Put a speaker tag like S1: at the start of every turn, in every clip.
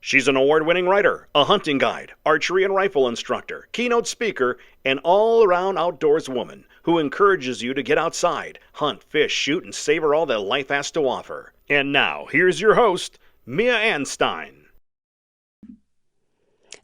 S1: She's an award-winning writer, a hunting guide, archery and rifle instructor, keynote speaker, and all-around outdoors woman who encourages you to get outside, hunt, fish, shoot, and savor all that life has to offer. And now, here's your host, Mia Anstine.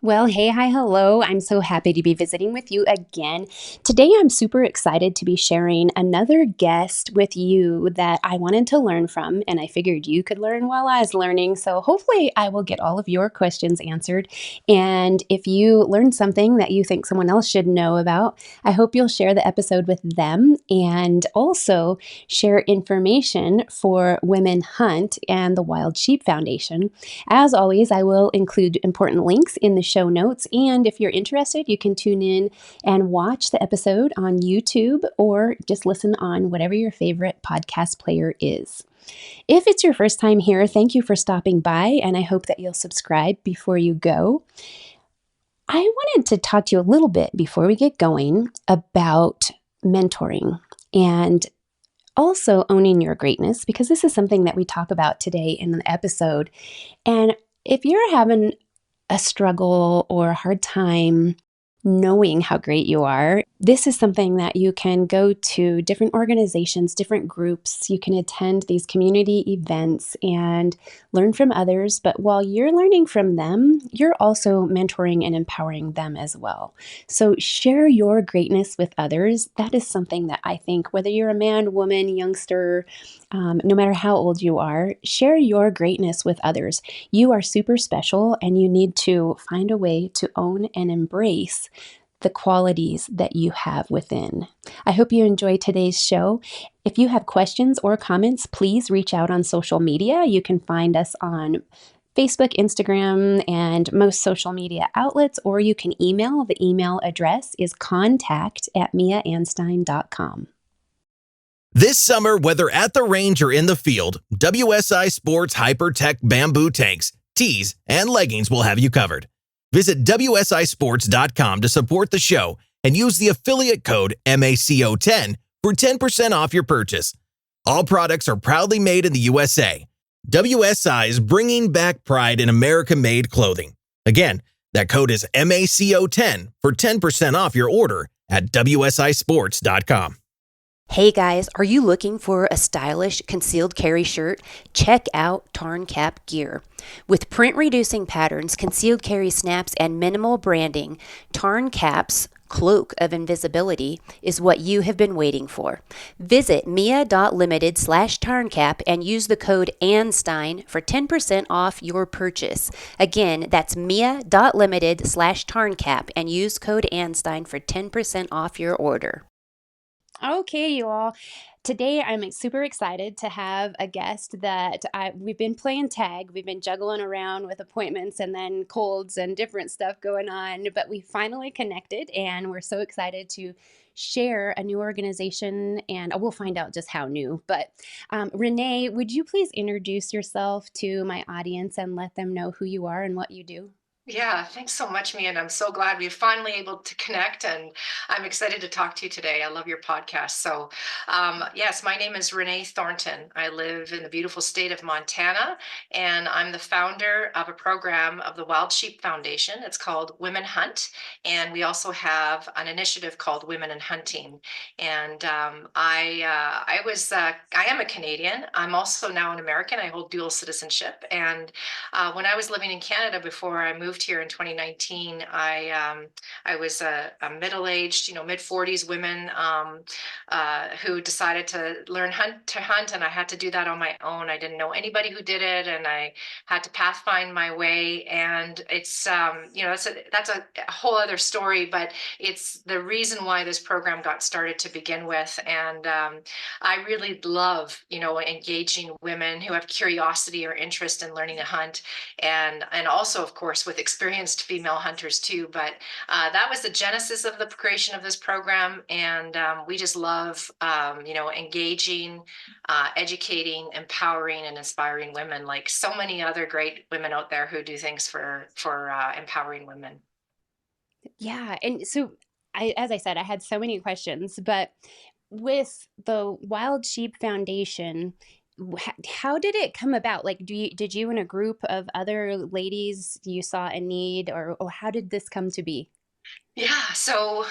S2: Well, hey, hi, hello. I'm so happy to be visiting with you again. Today, I'm super excited to be sharing another guest with you that I wanted to learn from, and I figured you could learn while I was learning. So hopefully, I will get all of your questions answered. And if you learned something that you think someone else should know about, I hope you'll share the episode with them and also share information for Women Hunt and the Wild Sheep Foundation. As always, I will include important links in the show notes. And if you're interested, you can tune in and watch the episode on YouTube or just listen on whatever your favorite podcast player is. If it's your first time here, thank you for stopping by, and I hope that you'll subscribe before you go. I wanted to talk to you a little bit before we get going about mentoring and also owning your greatness, because this is something that we talk about today in the episode. And if you're having a struggle or a hard time knowing how great you are, this is something that you can go to different organizations, different groups. You can attend these community events and learn from others. But while you're learning from them, you're also mentoring and empowering them as well. So share your greatness with others. That is something that I think, whether you're a man, woman, youngster, no matter how old you are, share your greatness with others. You are super special, and you need to find a way to own and embrace the qualities that you have within. I hope you enjoy today's show. If you have questions or comments, please reach out on social media. You can find us on Facebook, Instagram, and most social media outlets, or you can email. The email address is contact@miaanstine.com.
S3: This summer, whether at the range or in the field, WSI Sports Hypertech bamboo tanks, tees, and leggings will have you covered. Visit WSISports.com to support the show and use the affiliate code MACO10 for 10% off your purchase. All products are proudly made in the USA. WSI is bringing back pride in American-made clothing. Again, that code is MACO10 for 10% off your order at WSISports.com.
S2: Hey guys, are you looking for a stylish concealed carry shirt? Check out Tarn Cap Gear. With print-reducing patterns, concealed carry snaps, and minimal branding, Tarn Cap's cloak of invisibility is what you have been waiting for. Visit mia.limited/tarncap and use the code Anstine for 10% off your purchase. Again, that's mia.limited/tarncap and use code Anstine for 10% off your order. Okay, you all. Today, I'm super excited to have a guest that we've been playing tag. We've been juggling around with appointments and then colds and different stuff going on, but we finally connected, and we're so excited to share a new organization, and we'll find out just how new. But Renee, would you please introduce yourself to my audience and let them know who you are and what you do?
S4: Yeah, thanks so much, Mia. And I'm so glad we're finally able to connect. And I'm excited to talk to you today. I love your podcast. So, yes, my name is Renee Thornton. I live in the beautiful state of Montana, and I'm the founder of a program of the Wild Sheep Foundation. It's called Women Hunt. And we also have an initiative called Women in Hunting. And I am a Canadian. I'm also now an American. I hold dual citizenship. And when I was living in Canada before I moved here in 2019, I was a middle-aged, mid-40s women who decided to learn to hunt, and I had to do that on my own. I didn't know anybody who did it, and I had to pathfind my way. And it's that's a whole other story, but it's the reason why this program got started to begin with. And I really love, engaging women who have curiosity or interest in learning to hunt, and also, of course, with experienced female hunters too. But that was the genesis of the creation of this program, and we just love, engaging, educating, empowering, and inspiring women, like so many other great women out there who do things for empowering women.
S2: Yeah, and so as I said, I had so many questions, but with the Wild Sheep Foundation, how did it come about? Like, did you and a group of other ladies you saw a need, or how did this come to be?
S4: Yeah. So,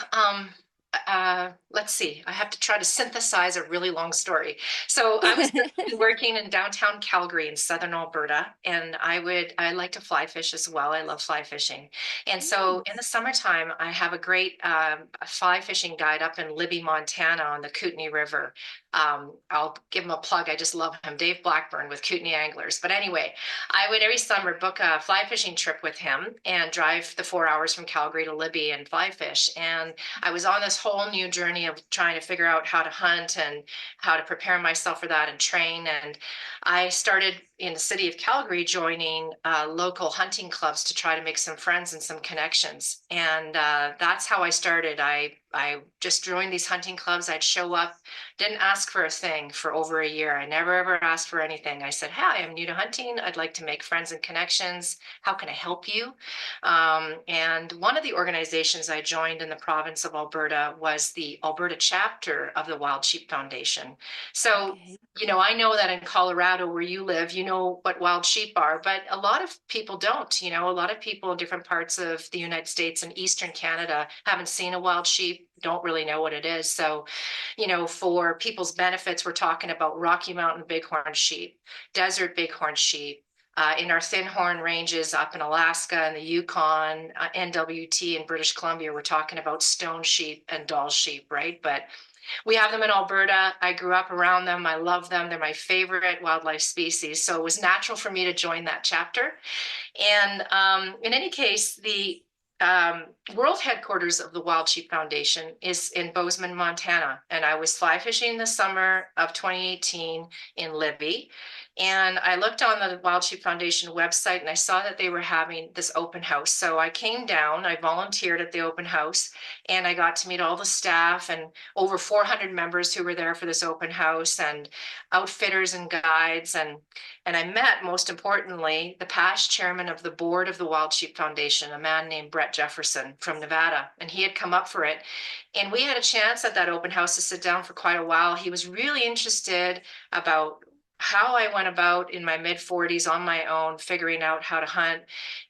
S4: let's see. I have to try to synthesize a really long story. So, I was working in downtown Calgary in southern Alberta, and I like to fly fish as well. I love fly fishing. And so, in the summertime, I have a great fly fishing guide up in Libby, Montana on the Kootenai River. I'll give him a plug. I just love him, Dave Blackburn with Kootenai Anglers. But anyway, I would every summer book a fly fishing trip with him and drive the 4 hours from Calgary to Libby and fly fish. And I was on this whole new journey of trying to figure out how to hunt and how to prepare myself for that and train. And I started in the city of Calgary joining local hunting clubs to try to make some friends and some connections. And that's how I started. I just joined these hunting clubs. I'd show up, didn't ask for a thing for over a year. I never ever asked for anything. I said, "Hi, I'm new to hunting. I'd like to make friends and connections. How can I help you?" And one of the organizations I joined in the province of Alberta was the Alberta chapter of the Wild Sheep Foundation. So,
S2: Okay.
S4: I know that in Colorado, where you live, you know what wild sheep are, but a lot of people don't. A lot of people in different parts of the United States and Eastern Canada haven't seen a wild sheep, don't really know what it is. So, for people's benefits, we're talking about Rocky Mountain bighorn sheep, desert bighorn sheep. In our thin horn ranges up in Alaska and the Yukon, NWT in British Columbia, we're talking about stone sheep and Dall sheep, right? But we have them in Alberta. I grew up around them. I love them. They're my favorite wildlife species. So it was natural for me to join that chapter. And in any case, the world headquarters of the Wild Sheep Foundation is in Bozeman, Montana. And I was fly fishing the summer of 2018 in Libby. And I looked on the Wild Sheep Foundation website and I saw that they were having this open house. So I came down, I volunteered at the open house, and I got to meet all the staff and over 400 members who were there for this open house and outfitters and guides. And I met, most importantly, the past chairman of the board of the Wild Sheep Foundation, a man named Brett Jefferson from Nevada, and he had come up for it. And we had a chance at that open house to sit down for quite a while. He was really interested about how I went about in my mid 40s on my own, figuring out how to hunt.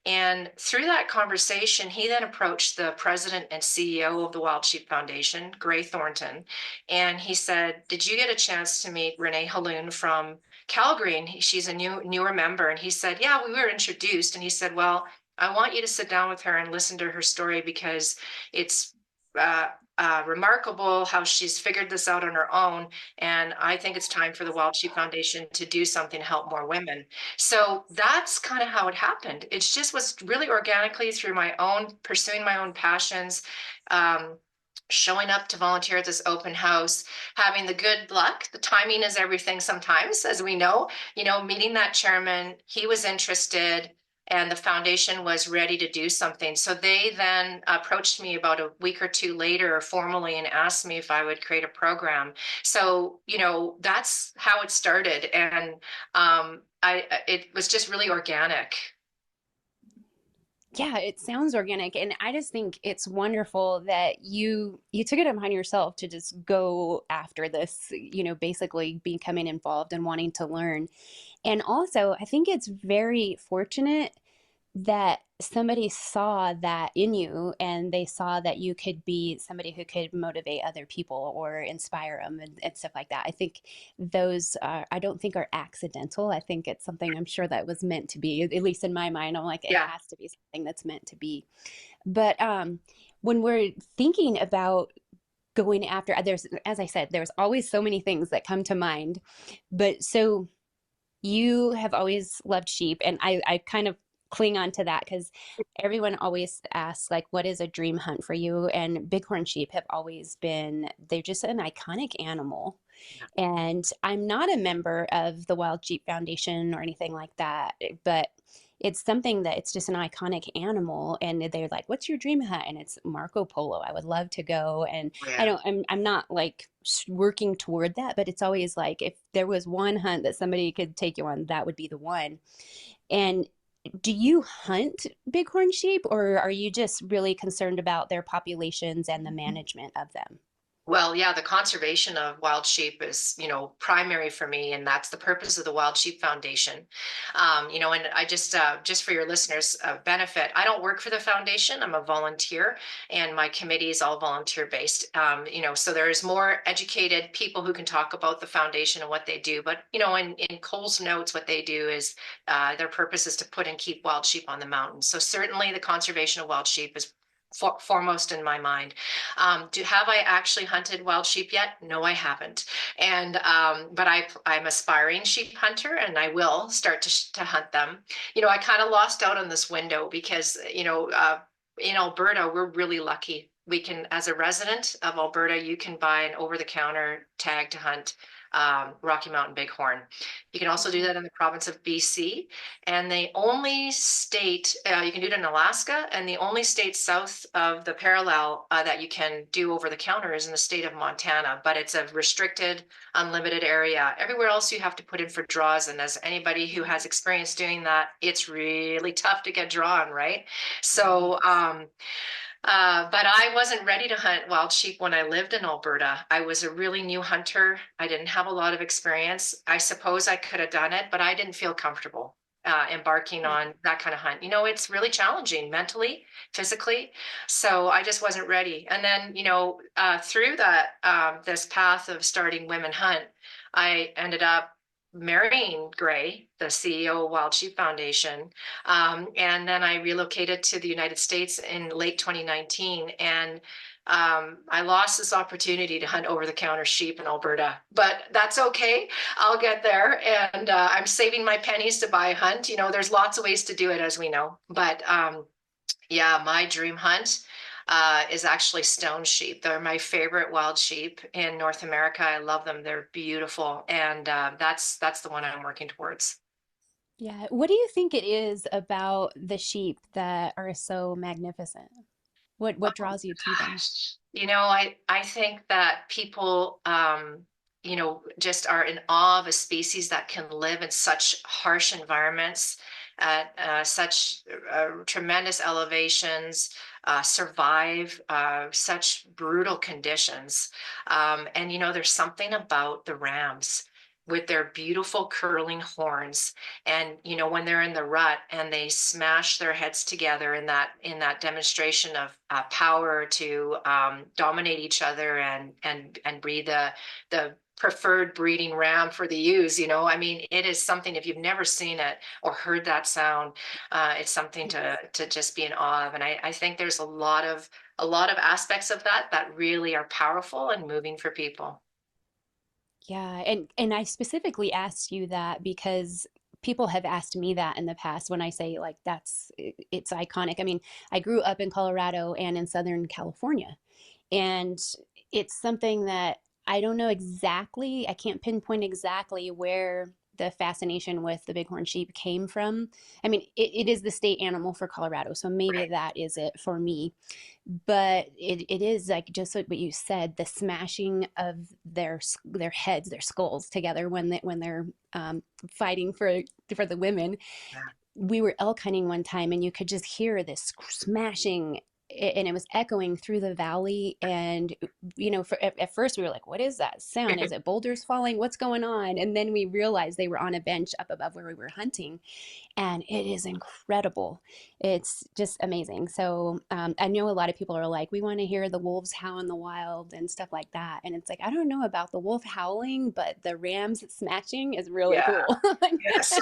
S4: And through that conversation, he then approached the president and CEO of the Wild Sheep Foundation, Renee Thornton, and he said, "Did you get a chance to meet Renee Haloon from Calgary?" And she's a newer member. And he said, "Yeah, we were introduced." And he said, "Well, I want you to sit down with her and listen to her story because it's remarkable how she's figured this out on her own. And I think it's time for the Wild Sheep Foundation to do something to help more women." So that's kind of how it happened. It just was really organically through my own pursuing my own passions. Showing up to volunteer at this open house, having the good luck. The timing is everything sometimes, as we know, meeting that chairman, he was interested and the foundation was ready to do something. So they then approached me about a week or two later formally and asked me if I would create a program. So, that's how it started. And it was just really organic.
S2: Yeah, it sounds organic, and I just think it's wonderful that you took it upon yourself to just go after this, basically becoming involved and wanting to learn. And also, I think it's very fortunate that somebody saw that in you and they saw that you could be somebody who could motivate other people or inspire them and stuff like that. I think those I don't think are accidental. I think it's something I'm sure that was meant to be, at least in my mind. I'm like, it
S4: Yeah.
S2: has to be something that's meant to be. But when we're thinking about going after, there's, as I said, there's always so many things that come to mind. But so you have always loved sheep, and I kind of cling on to that because everyone always asks, like, what is a dream hunt for you? And bighorn sheep have always been, they're just an iconic animal. And I'm not a member of the Wild Sheep Foundation or anything like that, but it's something that it's just an iconic animal. And they're like, what's your dream hunt? And it's Marco Polo. I would love to go. And
S4: Yeah.
S2: I'm not like working toward that, but it's always like, if there was one hunt that somebody could take you on, that would be the one. And do you hunt bighorn sheep, or are you just really concerned about their populations and the management of them?
S4: Well, yeah, the conservation of wild sheep is, primary for me, and that's the purpose of the Wild Sheep Foundation. And I just for your listeners' benefit, I don't work for the foundation. I'm a volunteer, and my committee is all volunteer based. So there's more educated people who can talk about the foundation and what they do. But in Cole's notes, what they do is their purpose is to put and keep wild sheep on the mountain. So certainly, the conservation of wild sheep is foremost in my mind. Have I actually hunted wild sheep yet? No, I haven't. And but I'm aspiring sheep hunter, and I will start to hunt them. I kind of lost out on this window because in Alberta we're really lucky. We can, as a resident of Alberta, you can buy an over-the-counter tag to hunt Rocky Mountain bighorn. You can also do that in the province of BC. And the only state, you can do it in Alaska, and the only state south of the parallel that you can do over the counter is in the state of Montana, but it's a restricted, unlimited area. Everywhere else you have to put in for draws. And as anybody who has experience doing that, it's really tough to get drawn, right? So, but I wasn't ready to hunt wild sheep when I lived in Alberta. I was a really new hunter. I didn't have a lot of experience. I suppose I could have done it, but I didn't feel comfortable embarking on that kind of hunt. It's really challenging mentally, physically. So I just wasn't ready. And then, through that, this path of starting Women Hunt, I ended up marrying Gray, the CEO of Wild Sheep Foundation. And then I relocated to the United States in late 2019. And I lost this opportunity to hunt over-the-counter sheep in Alberta, but that's okay. I'll get there. And I'm saving my pennies to buy a hunt. There's lots of ways to do it, as we know. But yeah, my dream hunt is actually stone sheep. They're my favorite wild sheep in North America. I love them. They're beautiful. And that's the one I'm working towards.
S2: Yeah. What do you think it is about the sheep that are so magnificent? What
S4: Oh
S2: draws you to them?
S4: gosh. I think that people just are in awe of a species that can live in such harsh environments at such tremendous elevations, survive such brutal conditions. And there's something about the rams with their beautiful curling horns, and when they're in the rut and they smash their heads together in that demonstration of power to dominate each other and breed the preferred breeding ram for the ewes. I mean, it is something, if you've never seen it or heard that sound, it's something to just be in awe of. And I think there's a lot of aspects of that really are powerful and moving for people.
S2: Yeah, and I specifically asked you that because people have asked me that in the past when I say like it's iconic. I mean, I grew up in Colorado and in Southern California, and it's something that I don't know exactly, I can't pinpoint exactly where the fascination with the bighorn sheep came from. I mean, it is the state animal for Colorado, so maybe
S4: Right.
S2: that is it for me. But it is like just like what you said, the smashing of their heads, their skulls together when they're fighting for the women.
S4: Yeah.
S2: We were elk hunting one time, and you could just hear this smashing, and it was echoing through the valley. And at first we were like, what is that sound? Is it boulders falling? What's going on? And then we realized they were on a bench up above where we were hunting, and it is incredible. It's just amazing. So I know a lot of people are like, we want to hear the wolves howl in the wild and stuff like that. And it's like, I don't know about the wolf howling, but the rams smashing is really
S4: Yeah.
S2: cool.
S4: Yes.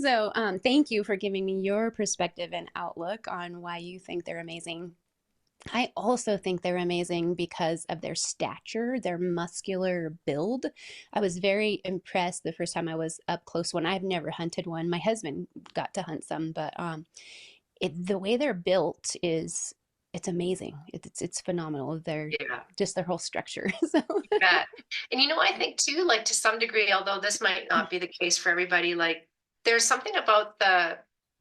S2: So thank you for giving me your perspective and outlook on why you think they're amazing. I also think they're amazing because of their stature, their muscular build. I was very impressed the first time I was up close one. I've never hunted one. My husband got to hunt some, but the way they're built it's amazing. It's phenomenal. They're
S4: Yeah.
S2: just their whole structure. So
S4: Bet. And I think too, like to some degree, although this might not be the case for everybody, like there's something about the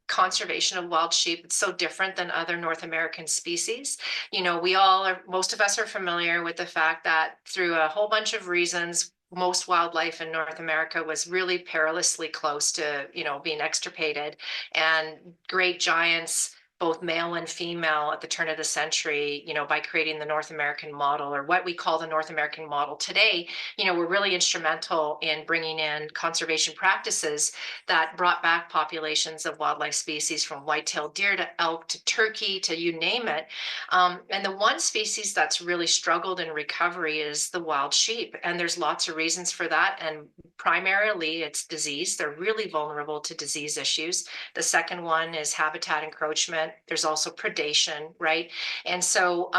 S4: conservation of wild sheep. It's so different than other North American species. Most of us are familiar with the fact that through a whole bunch of reasons, most wildlife in North America was really perilously close to, being extirpated, and great giants both male and female at the turn of the century, by creating the North American model, or what we call the North American model today. We're really instrumental in bringing in conservation practices that brought back populations of wildlife species, from white-tailed deer to elk to turkey to you name it. And the one species that's really struggled in recovery is the wild sheep. And there's lots of reasons for that. And primarily it's disease. They're really vulnerable to disease issues. The second one is habitat encroachment. There's also predation, right? And so,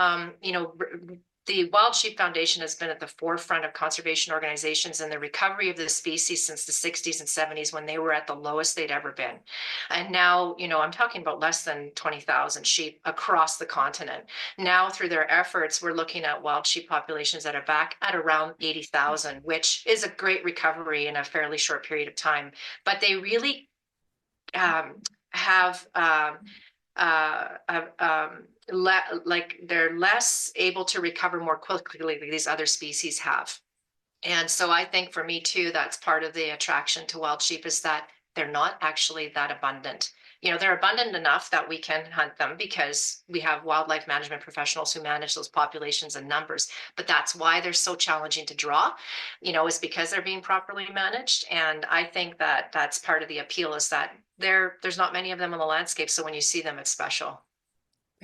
S4: the Wild Sheep Foundation has been at the forefront of conservation organizations in the recovery of the species since the 60s and 70s, when they were at the lowest they'd ever been. And now, I'm talking about less than 20,000 sheep across the continent. Now, through their efforts, we're looking at wild sheep populations that are back at around 80,000, which is a great recovery in a fairly short period of time. But they really have they're less able to recover more quickly than these other species have. And so I think for me too, that's part of the attraction to wild sheep, is that they're not actually that abundant. They're abundant enough that we can hunt them because we have wildlife management professionals who manage those populations and numbers. But that's why they're so challenging to draw, is because they're being properly managed. And I think that that's part of the appeal, is that there's not many of them in the landscape. So when you see them, it's special.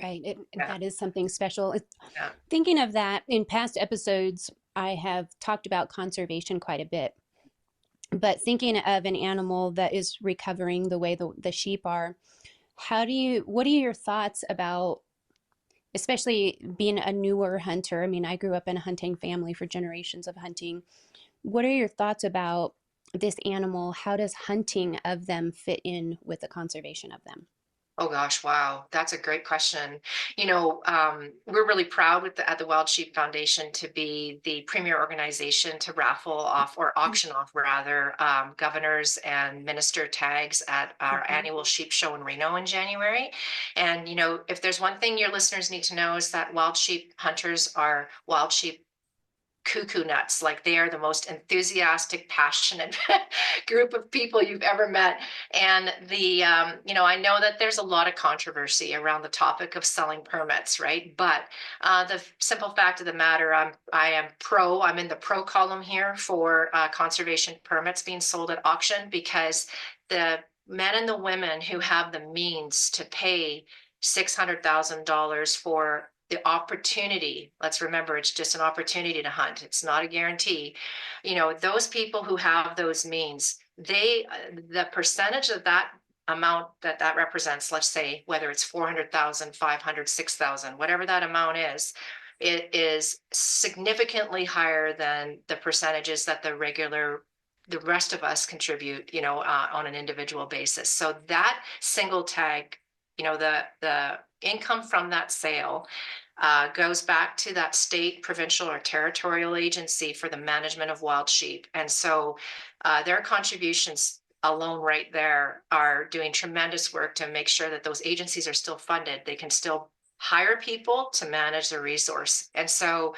S2: Right.
S4: Yeah.
S2: That is something special.
S4: Yeah.
S2: Thinking of that, in past episodes, I have talked about conservation quite a bit. But thinking of an animal that is recovering the way the sheep are, what are your thoughts about, especially being a newer hunter? I mean, I grew up in a hunting family for generations of hunting. What are your thoughts about this animal? How does hunting of them fit in with the conservation of them?
S4: Oh gosh, wow, that's a great question. We're really proud at the Wild Sheep Foundation to be the premier organization to raffle off, or auction off rather, governors and minister tags at our annual sheep show in Reno in January. And if there's one thing your listeners need to know, is that wild sheep hunters are wild sheep cuckoo nuts. Like, they are the most enthusiastic, passionate group of people you've ever met. And I know that there's a lot of controversy around the topic of selling permits, right? But the simple fact of the matter, I'm in the pro column here for conservation permits being sold at auction, because the men and the women who have the means to pay $600,000 for the opportunity, let's remember, it's just an opportunity to hunt. It's not a guarantee. Those people who have those means, the percentage of that amount that represents, let's say, whether it's 400,000, 500, 6,000, whatever that amount is, it is significantly higher than the percentages that the rest of us contribute, on an individual basis. So that single tag, the income from that sale goes back to that state, provincial, or territorial agency for the management of wild sheep. And so their contributions alone right there are doing tremendous work to make sure that those agencies are still funded. They can still hire people to manage the resource. And so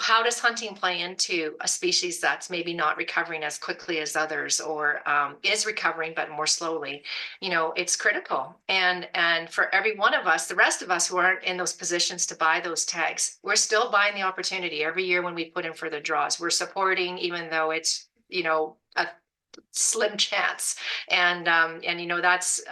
S4: how does hunting play into a species that's maybe not recovering as quickly as others, or is recovering but more slowly? It's critical. And for every one of us, the rest of us who aren't in those positions to buy those tags, we're still buying the opportunity every year when we put in for the draws. We're supporting, even though it's a slim chance. And that's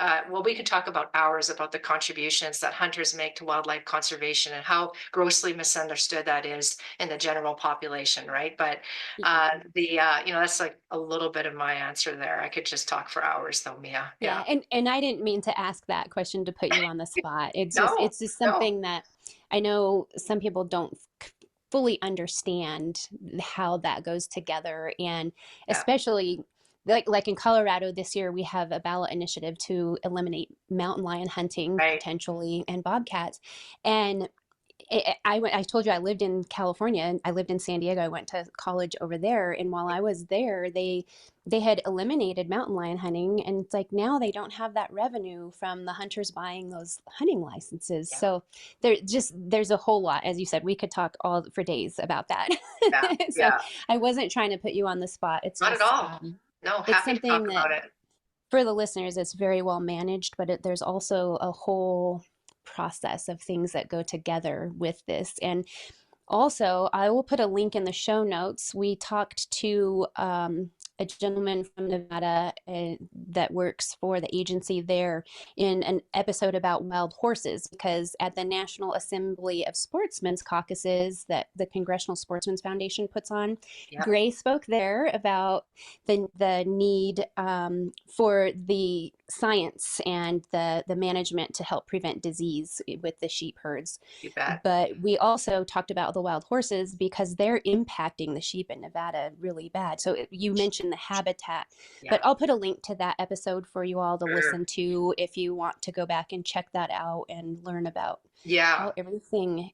S4: we could talk about hours about the contributions that hunters make to wildlife conservation, and how grossly misunderstood that is in the general population, right? But that's like a little bit of my answer there. I could just talk for hours though, Mia.
S2: Yeah. And I didn't mean to ask that question to put you on the spot. It's just
S4: No.
S2: something that I know some people don't fully understand how that goes together. And especially like in Colorado this year, we have a ballot initiative to eliminate mountain lion hunting potentially, and bobcats. And I told you I lived in California. I lived in San Diego. I went to college over there. And while I was there, they had eliminated mountain lion hunting. And it's like, now they don't have that revenue from the hunters buying those hunting licenses. Yeah. So there's a whole lot. As you said, we could talk all for days about that.
S4: Yeah.
S2: So I wasn't trying to put you on the spot. It's
S4: not
S2: just,
S4: at all. No, happy to talk about it.
S2: For the listeners, it's very well managed, but there's also a whole process of things that go together with this. And also, I will put a link in the show notes. We talked to a gentleman from Nevada that works for the agency there in an episode about wild horses, because at the National Assembly of Sportsmen's caucuses that the Congressional Sportsmen's Foundation puts on,
S4: Yep.
S2: Gray spoke there about the need for the science and the management to help prevent disease with the sheep herds.
S4: You bet.
S2: But we also talked about the wild horses because they're impacting the sheep in Nevada really bad. So you mentioned the habitat,
S4: Yeah.
S2: but I'll put a link to that episode for you all to
S4: Sure.
S2: listen to if you want to go back and check that out and learn about
S4: Yeah.
S2: how everything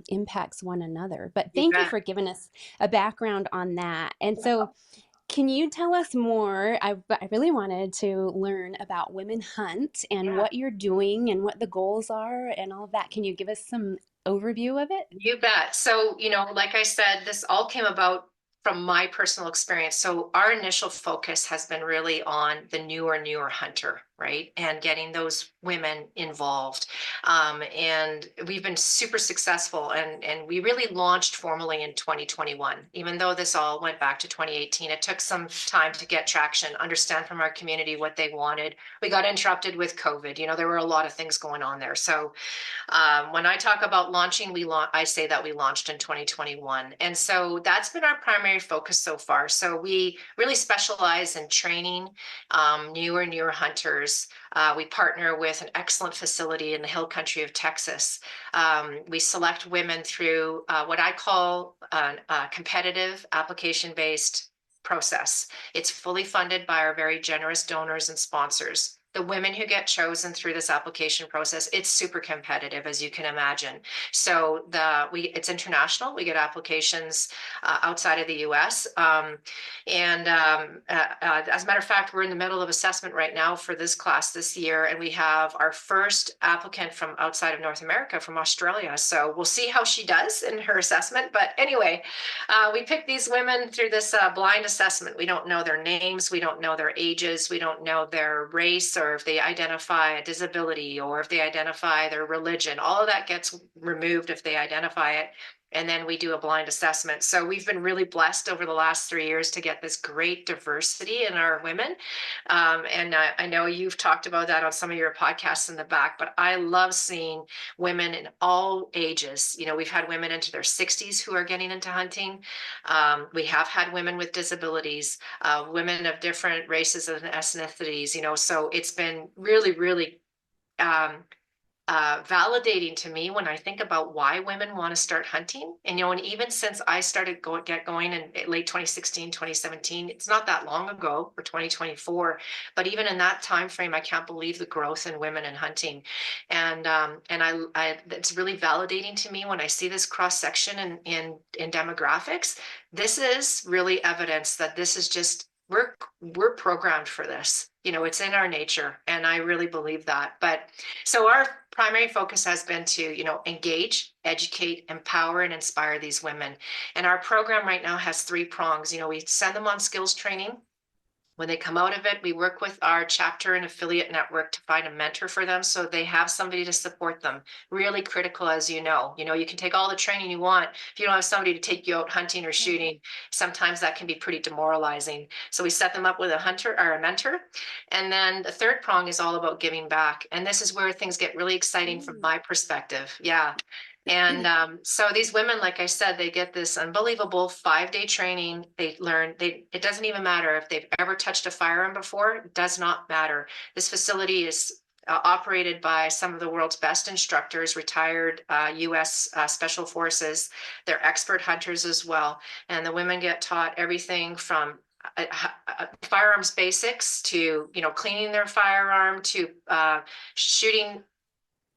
S2: impacts one another. But
S4: You
S2: thank you
S4: bet.
S2: for giving us a background on that. And so, can you tell us more? I really wanted to learn about Women Hunt and
S4: Yeah.
S2: what you're doing and what the goals are and all of that. Can you give us some overview of it?
S4: You bet. So, like I said, this all came about from my personal experience. So our initial focus has been really on the newer hunter, right? And getting those women involved. And we've been super successful, and we really launched formally in 2021. Even though this all went back to 2018, it took some time to get traction, understand from our community what they wanted. We got interrupted with COVID. There were a lot of things going on there. So when I talk about launching, I say that we launched in 2021. And so that's been our primary focus so far. So we really specialize in training newer hunters. We partner with an excellent facility in the hill country of Texas. We select women through what I call a competitive application-based process. It's fully funded by our very generous donors and sponsors. The women who get chosen through this application process, it's super competitive, as you can imagine. So it's international. We get applications outside of the U.S. As a matter of fact, we're in the middle of assessment right now for this class this year, and we have our first applicant from outside of North America, from Australia. So we'll see how she does in her assessment. But anyway, we pick these women through this blind assessment. We don't know their names. We don't know their ages. We don't know their race, or if they identify a disability, or if they identify their religion. All of that gets removed if they identify it. And then we do a blind assessment. So we've been really blessed over the last 3 years to get this great diversity in our women. I know you've talked about that on some of your podcasts in the back, but I love seeing women in all ages. We've had women into their 60s who are getting into hunting. We have had women with disabilities, women of different races and ethnicities, so it's been really, really validating to me when I think about why women want to start hunting. And even since I started get going in late 2016, 2017, it's not that long ago, for 2024, but even in that time frame, I can't believe the growth in women in hunting. And it's really validating to me when I see this cross section in demographics. This is really evidence that this is just we're programmed for this. It's in our nature, and I really believe that. But so our primary focus has been to, engage, educate, empower, and inspire these women. And our program right now has 3 prongs. We send them on skills training. When they come out of it, we work with our chapter and affiliate network to find a mentor for them, so they have somebody to support them. Really critical, as you know. You can take all the training you want. If you don't have somebody to take you out hunting or shooting, sometimes that can be pretty demoralizing. So we set them up with a hunter or a mentor. And then the 3rd prong is all about giving back. And this is where things get really exciting from my perspective. Yeah. And so these women, like I said, they get this unbelievable 5-day training. They learn, it doesn't even matter if they've ever touched a firearm before, it does not matter. This facility is operated by some of the world's best instructors, retired U.S. Special Forces. They're expert hunters as well. And the women get taught everything from firearms basics to, cleaning their firearm, to shooting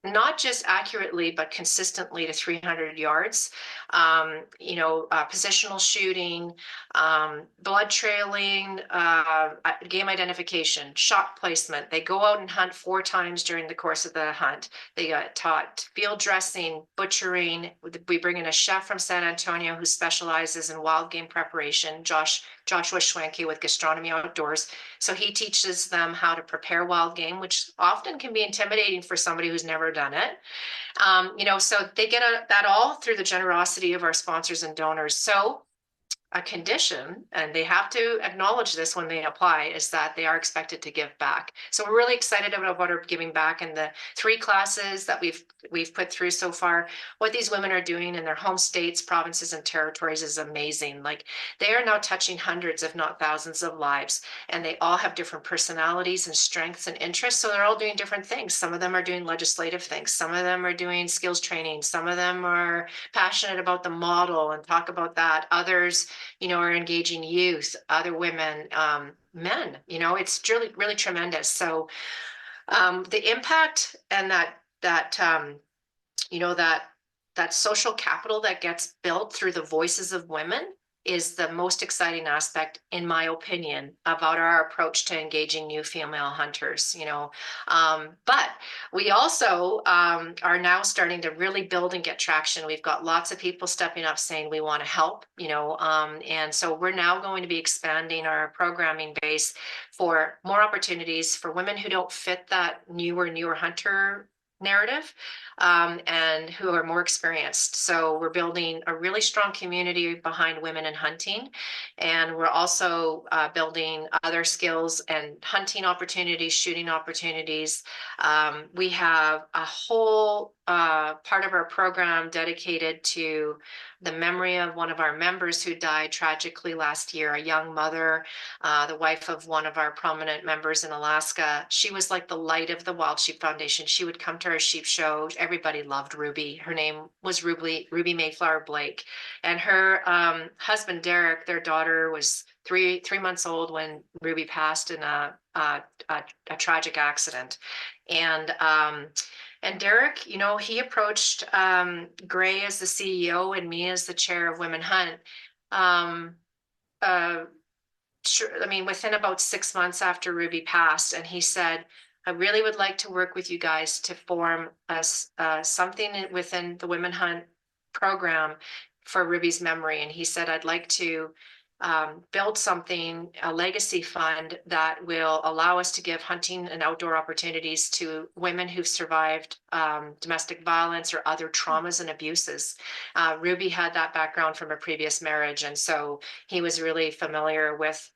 S4: not just accurately, but consistently to 300 yards, positional shooting, blood trailing, game identification, shot placement. They go out and hunt 4 times during the course of the hunt. They got taught field dressing, butchering. We bring in a chef from San Antonio who specializes in wild game preparation, Joshua Schwenke with Gastronomy Outdoors. So he teaches them how to prepare wild game, which often can be intimidating for somebody who's never never done it. So they get that all through the generosity of our sponsors and donors. So a condition, and they have to acknowledge this when they apply, is that they are expected to give back. So we're really excited about our giving back, and the 3 classes that we've put through so far. What these women are doing in their home states, provinces, and territories is amazing. Like, they are now touching hundreds, if not thousands, of lives, and they all have different personalities and strengths and interests. So they're all doing different things. Some of them are doing legislative things. Some of them are doing skills training. Some of them are passionate about the model and talk about that. Others, are engaging youth, other women, men. It's really, really tremendous. So the impact and that social capital that gets built through the voices of women is the most exciting aspect, in my opinion, about our approach to engaging new female hunters. But we also are now starting to really build and get traction. We've got lots of people stepping up saying we want to help, and so we're now going to be expanding our programming base for more opportunities for women who don't fit that newer hunter narrative, and who are more experienced. So we're building a really strong community behind women in hunting, and we're also building other skills and hunting opportunities, shooting opportunities. We have a whole part of our program dedicated to the memory of one of our members who died tragically last year, a young mother, the wife of one of our prominent members in Alaska. She was like the light of the Wild Sheep Foundation. She would come to our sheep show. Everybody loved Ruby. Her name was Ruby Mayflower Blake. And her husband, Derek, their daughter was three months old when Ruby passed in a tragic accident. And Derek, he approached Gray as the CEO and me as the chair of Women Hunt. Within about 6 months after Ruby passed, and he said, I really would like to work with you guys to form something within the Women Hunt program for Ruby's memory. And he said, I'd like to build something, a legacy fund that will allow us to give hunting and outdoor opportunities to women who've survived domestic violence or other traumas and abuses. Ruby had that background from a previous marriage, and so he was really familiar with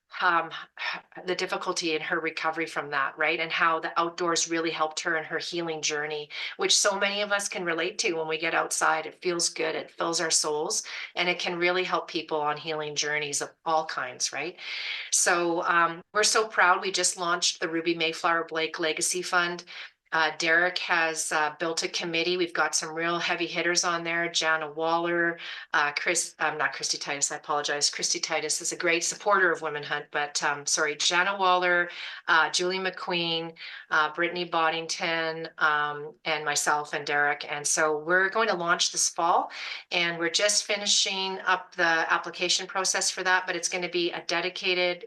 S4: the difficulty in her recovery from that, right? And how the outdoors really helped her in her healing journey, which so many of us can relate to. When we get outside, it feels good, it fills our souls, and it can really help people on healing journeys of all kinds, right? So we're so proud. We just launched the Ruby Mayflower Blake Legacy Fund. Derek has built a committee. We've got some real heavy hitters on there. Jana Waller, not Christy Titus, I apologize. Christy Titus is a great supporter of Women Hunt, but Jana Waller, Julie McQueen, Brittany Boddington, and myself and Derek. And so we're going to launch this fall, and we're just finishing up the application process for that, but it's going to be a dedicated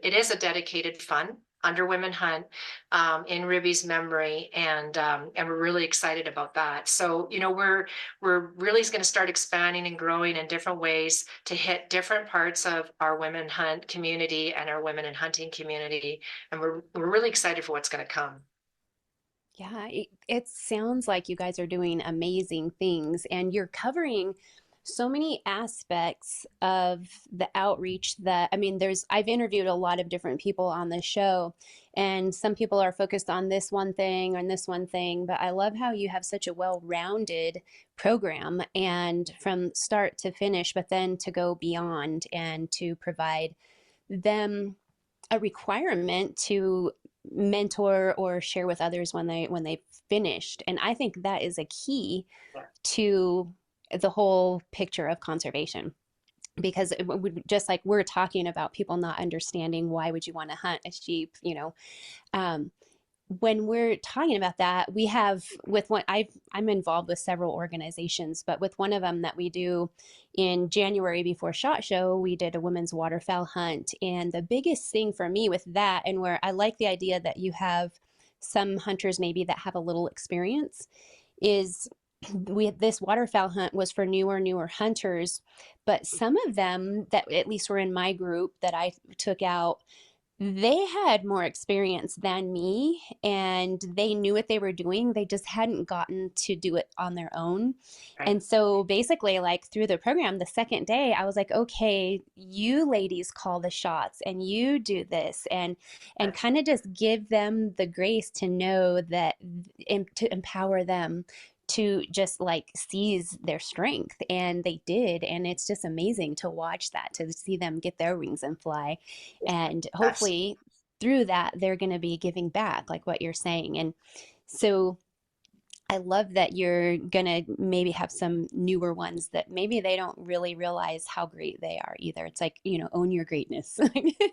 S4: fund under Women Hunt, in Ruby's memory, and we're really excited about that. So we're really going to start expanding and growing in different ways to hit different parts of our Women Hunt community and our women in hunting community, and we're really excited for what's going to come.
S2: Yeah, it sounds like you guys are doing amazing things, and you're covering so many aspects of the outreach I've interviewed a lot of different people on the show, and some people are focused on this one thing or this one thing, but I love how you have such a well-rounded program, and from start to finish, but then to go beyond and to provide them a requirement to mentor or share with others when they've finished. And I think that is a key to the whole picture of conservation, because just like we're talking about people not understanding why would you want to hunt a sheep, when we're talking about that, we have I'm involved with several organizations, but with one of them that we do in January before SHOT Show, we did a women's waterfowl hunt. And the biggest thing for me with that, and where I like the idea that you have some hunters maybe that have a little experience, is this waterfowl hunt was for newer hunters, but some of them that at least were in my group that I took out, They had more experience than me and they knew what they were doing. They just hadn't gotten to do it on their own.
S4: Right.
S2: And so basically, like through the program, the second day, I was like, okay, you ladies call the shots and you do this and
S4: Yes.
S2: kind of just give them the grace to know that and to empower them to just like seize their strength. And they did. And it's just amazing to watch that, to see them get their wings and fly. And
S4: Yes.
S2: hopefully through that, they're going to be giving back, like what you're saying. And so I love that you're going to maybe have some newer ones that maybe they don't really realize how great they are either. It's like, own your greatness.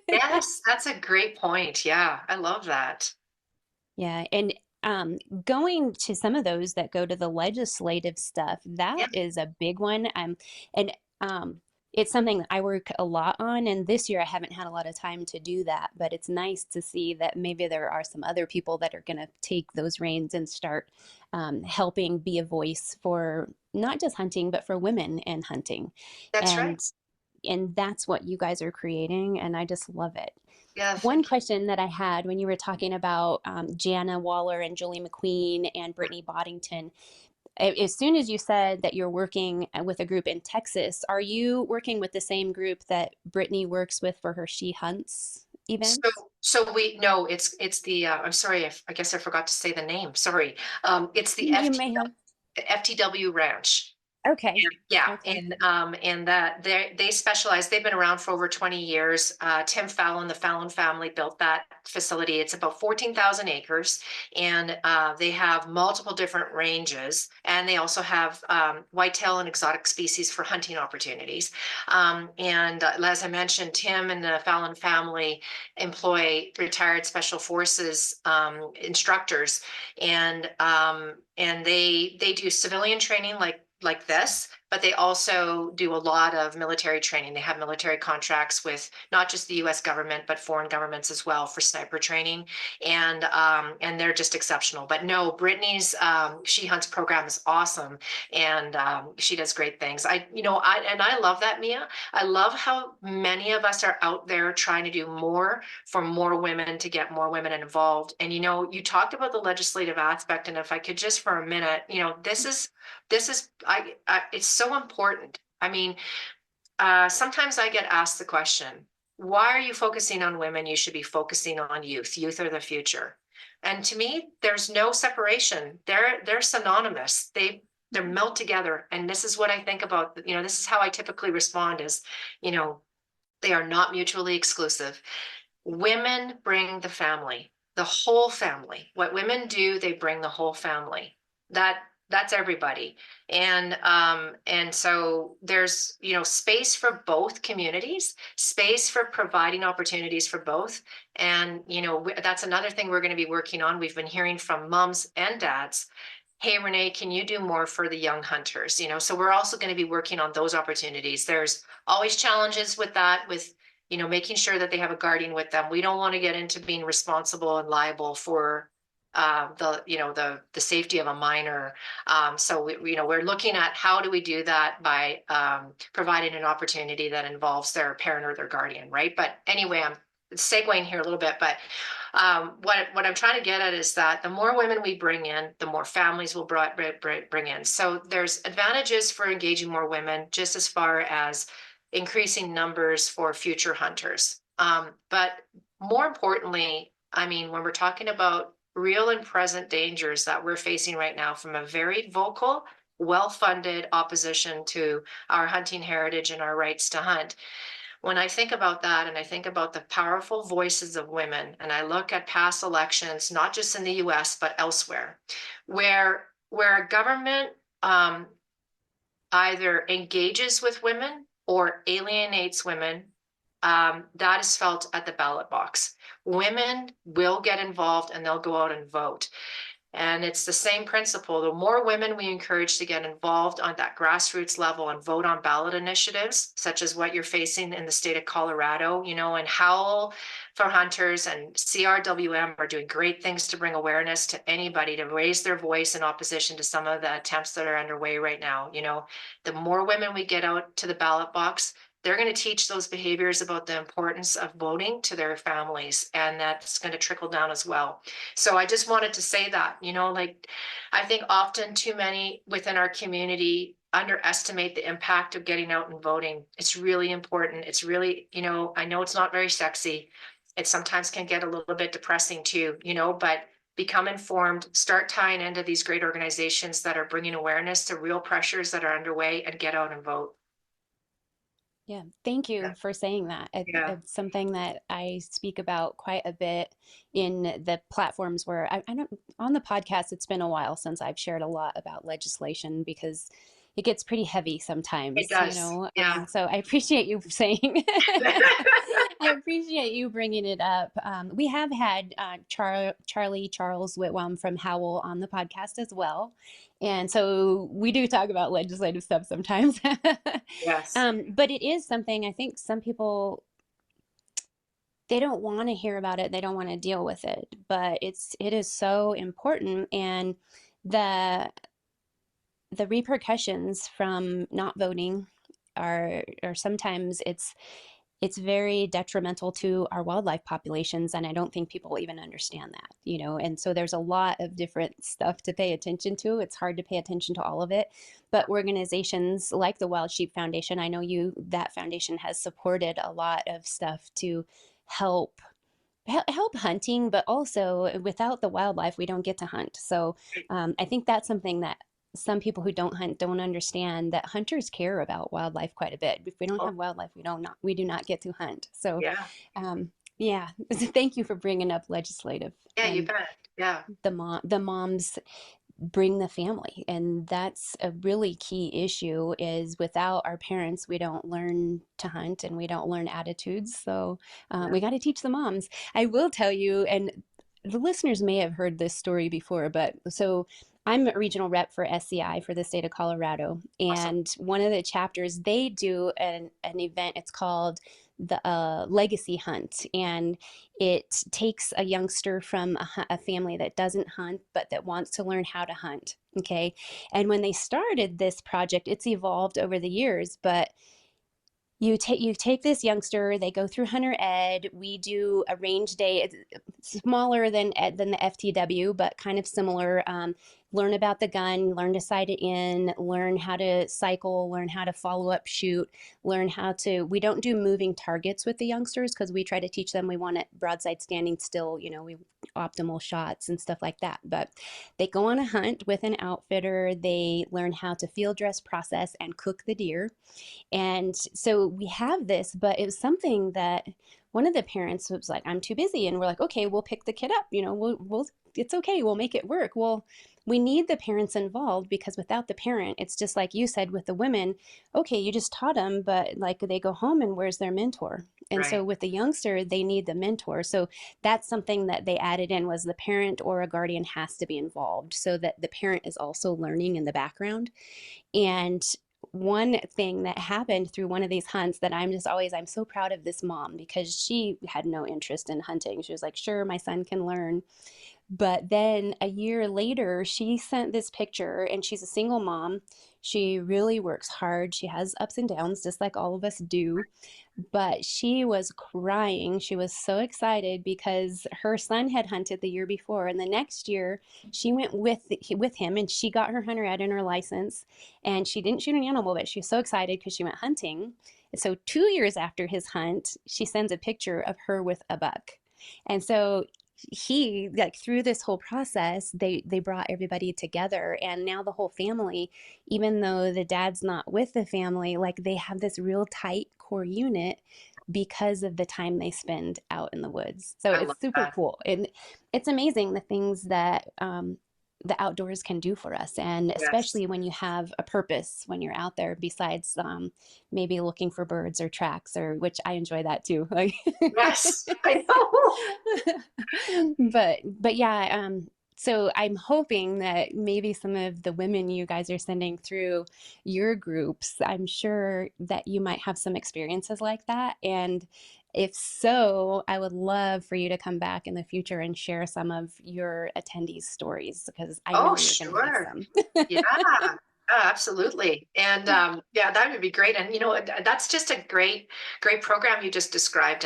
S4: Yes, that's a great point. Yeah, I love that.
S2: Yeah. And going to some of those that go to the legislative stuff,
S4: Yeah,
S2: that is a big one. And it's something that I work a lot on. And this year I haven't had a lot of time to do that, but it's nice to see that maybe there are some other people that are going to take those reins and start helping be a voice for not just hunting, but for women and hunting.
S4: that's right.
S2: And that's what you guys are creating, and I just love it.
S4: Yeah,
S2: One
S4: thank you.
S2: question that I had when you were talking about Jana Waller and Julie McQueen and Brittany Boddington, as soon as you said that you're working with a group in Texas, are you working with the same group that Brittany works with for her She Hunts
S4: So,
S2: events?
S4: so we no, it's the. I'm sorry, I guess I forgot to say the name. Sorry. It's the
S2: You may have.
S4: FTW Ranch.
S2: Okay.
S4: Yeah,
S2: Okay.
S4: and that they specialize. They've been around for over 20 years. Tim Fallon, the Fallon family, built that facility. It's about 14,000 acres, and they have multiple different ranges, and they also have whitetail and exotic species for hunting opportunities. And as I mentioned, Tim and the Fallon family employ retired special forces instructors, and they do civilian training like this, but they also do a lot of military training. They have military contracts with not just the U.S. government, but foreign governments as well for sniper training, and they're just exceptional. But no, Brittany's She Hunts program is awesome, and she does great things. I love that, Mia. I love how many of us are out there trying to do more for more women to get more women involved. And you talked about the legislative aspect, and if I could just for a minute, it's so important. I mean, sometimes I get asked the question, why are you focusing on women? You should be focusing on youth. Youth are the future. And to me, there's no separation. They're synonymous. They're meld together. And this is what I think about, this is how I typically respond is, you know, they are not mutually exclusive. Women bring the family, the whole family. What women do, they bring the whole family. That's everybody. And so there's space for both communities, space for providing opportunities for both. And that's another thing we're going to be working on. We've been hearing from moms and dads, hey, Renee, can you do more for the young hunters? So we're also going to be working on those opportunities. There's always challenges with that, with making sure that they have a guardian with them. We don't want to get into being responsible and liable for the safety of a minor. So we're looking at how do we do that by providing an opportunity that involves their parent or their guardian, right? But anyway, I'm segueing here a little bit, but what I'm trying to get at is that the more women we bring in, the more families we'll bring in. So there's advantages for engaging more women, just as far as increasing numbers for future hunters. But more importantly, I mean, when we're talking about real and present dangers that we're facing right now from a very vocal, well-funded opposition to our hunting heritage and our rights to hunt, when I think about that and I think about the powerful voices of women, and I look at past elections, not just in the US, but elsewhere, where a government either engages with women or alienates women, that is felt at the ballot box. Women will get involved and they'll go out and vote. And it's the same principle. The more women we encourage to get involved on that grassroots level and vote on ballot initiatives, such as what you're facing in the state of Colorado, and Howl for Hunters and CRWM are doing great things to bring awareness to anybody to raise their voice in opposition to some of the attempts that are underway right now. The more women we get out to the ballot box, they're going to teach those behaviors about the importance of voting to their families, and that's going to trickle down as well. So I just wanted to say that, like, I think often too many within our community underestimate the impact of getting out and voting. It's really important. It's really, I know it's not very sexy. It sometimes can get a little bit depressing too, but become informed, start tying into these great organizations that are bringing awareness to real pressures that are underway, and get out and vote.
S2: Yeah, thank you
S4: Yeah.
S2: for saying that.
S4: Yeah.
S2: It's something that I speak about quite a bit in the platforms where I don't, on the podcast, it's been a while since I've shared a lot about legislation because it gets pretty heavy
S4: It
S2: sometimes,
S4: does. Yeah.
S2: So I appreciate you saying, I appreciate you bringing it up. We have had Charlie Charles Whitwam from Howell on the podcast as well. And so we do talk about legislative stuff sometimes.
S4: Yes.
S2: But it is something I think some people, they don't want to hear about it. They don't want to deal with it, but it is so important. And the the repercussions from not voting are sometimes it's very detrimental to our wildlife populations, and I don't think people even understand that. And so there's a lot of different stuff to pay attention to. It's hard to pay attention to all of it, but organizations like the Wild Sheep Foundation, I know that foundation has supported a lot of stuff to help hunting, but also without the wildlife we don't get to hunt. So I think that's something that some people who don't hunt don't understand, that hunters care about wildlife quite a bit. If we don't
S4: Oh,
S2: have wildlife, we do not get to hunt. So
S4: yeah.
S2: yeah, thank you for bringing up legislative.
S4: Yeah, you
S2: And
S4: bet. Yeah.
S2: the moms bring the family, and that's a really key issue. Is without our parents we don't learn to hunt and we don't learn attitudes. So
S4: Yeah.
S2: we got to teach the moms. I will tell you, and the listeners may have heard this story before, but so I'm a regional rep for SCI for the state of Colorado,
S4: Awesome.
S2: and one of the chapters, they do an event. It's called the Legacy Hunt, and it takes a youngster from a family that doesn't hunt but that wants to learn how to hunt. Okay, and when they started this project, it's evolved over the years, but you take this youngster, they go through hunter ed. We do a range day. It's smaller than the FTW, but kind of similar. Learn about the gun, learn to sight it in, learn how to cycle, learn how to follow up shoot, learn how to. We don't do moving targets with the youngsters because we try to teach them we want it broadside standing still. We optimal shots and stuff like that. But they go on a hunt with an outfitter. They learn how to field dress, process, and cook the deer. And so we have this, but it was something that one of the parents was like, I'm too busy. And we're like, okay, we'll pick the kid up. It's okay. We'll make it work. Well, we need the parents involved, because without the parent, it's just like you said with the women. Okay, you just taught them, but like they go home and where's their mentor? And so
S4: Right.
S2: with the youngster, they need the mentor. So that's something that they added in, was the parent or a guardian has to be involved so that the parent is also learning in the background. And one thing that happened through one of these hunts that I'm so proud of this mom, because she had no interest in hunting. She was like, sure, my son can learn. But then a year later, she sent this picture, and she's a single mom. She really works hard. She has ups and downs, just like all of us do. But she was crying. She was so excited because her son had hunted the year before. And the next year, she went with him, and she got her hunter ed and her license. And she didn't shoot an animal, but she was so excited because she went hunting. And so 2 years after his hunt, she sends a picture of her with a buck. And so he, like, through this whole process, they brought everybody together, and now the whole family, even though the dad's not with the family, like they have this real tight core unit because of the time they spend out in the woods. So
S4: I love
S2: it's super
S4: that.
S2: cool, and it's amazing the things that the outdoors can do for us, and
S4: Yes.
S2: especially when you have a purpose when you're out there, besides maybe looking for birds or tracks, or which I enjoy that too. Like,
S4: Yes. I know.
S2: but yeah, so I'm hoping that maybe some of the women you guys are sending through your groups, I'm sure that you might have some experiences like that. And if so, I would love for you to come back in the future and share some of your attendees' stories, because I
S4: Oh,
S2: know you're going to have
S4: sure.
S2: some.
S4: Yeah. Absolutely. And yeah, that would be great. And that's just a great program you just described.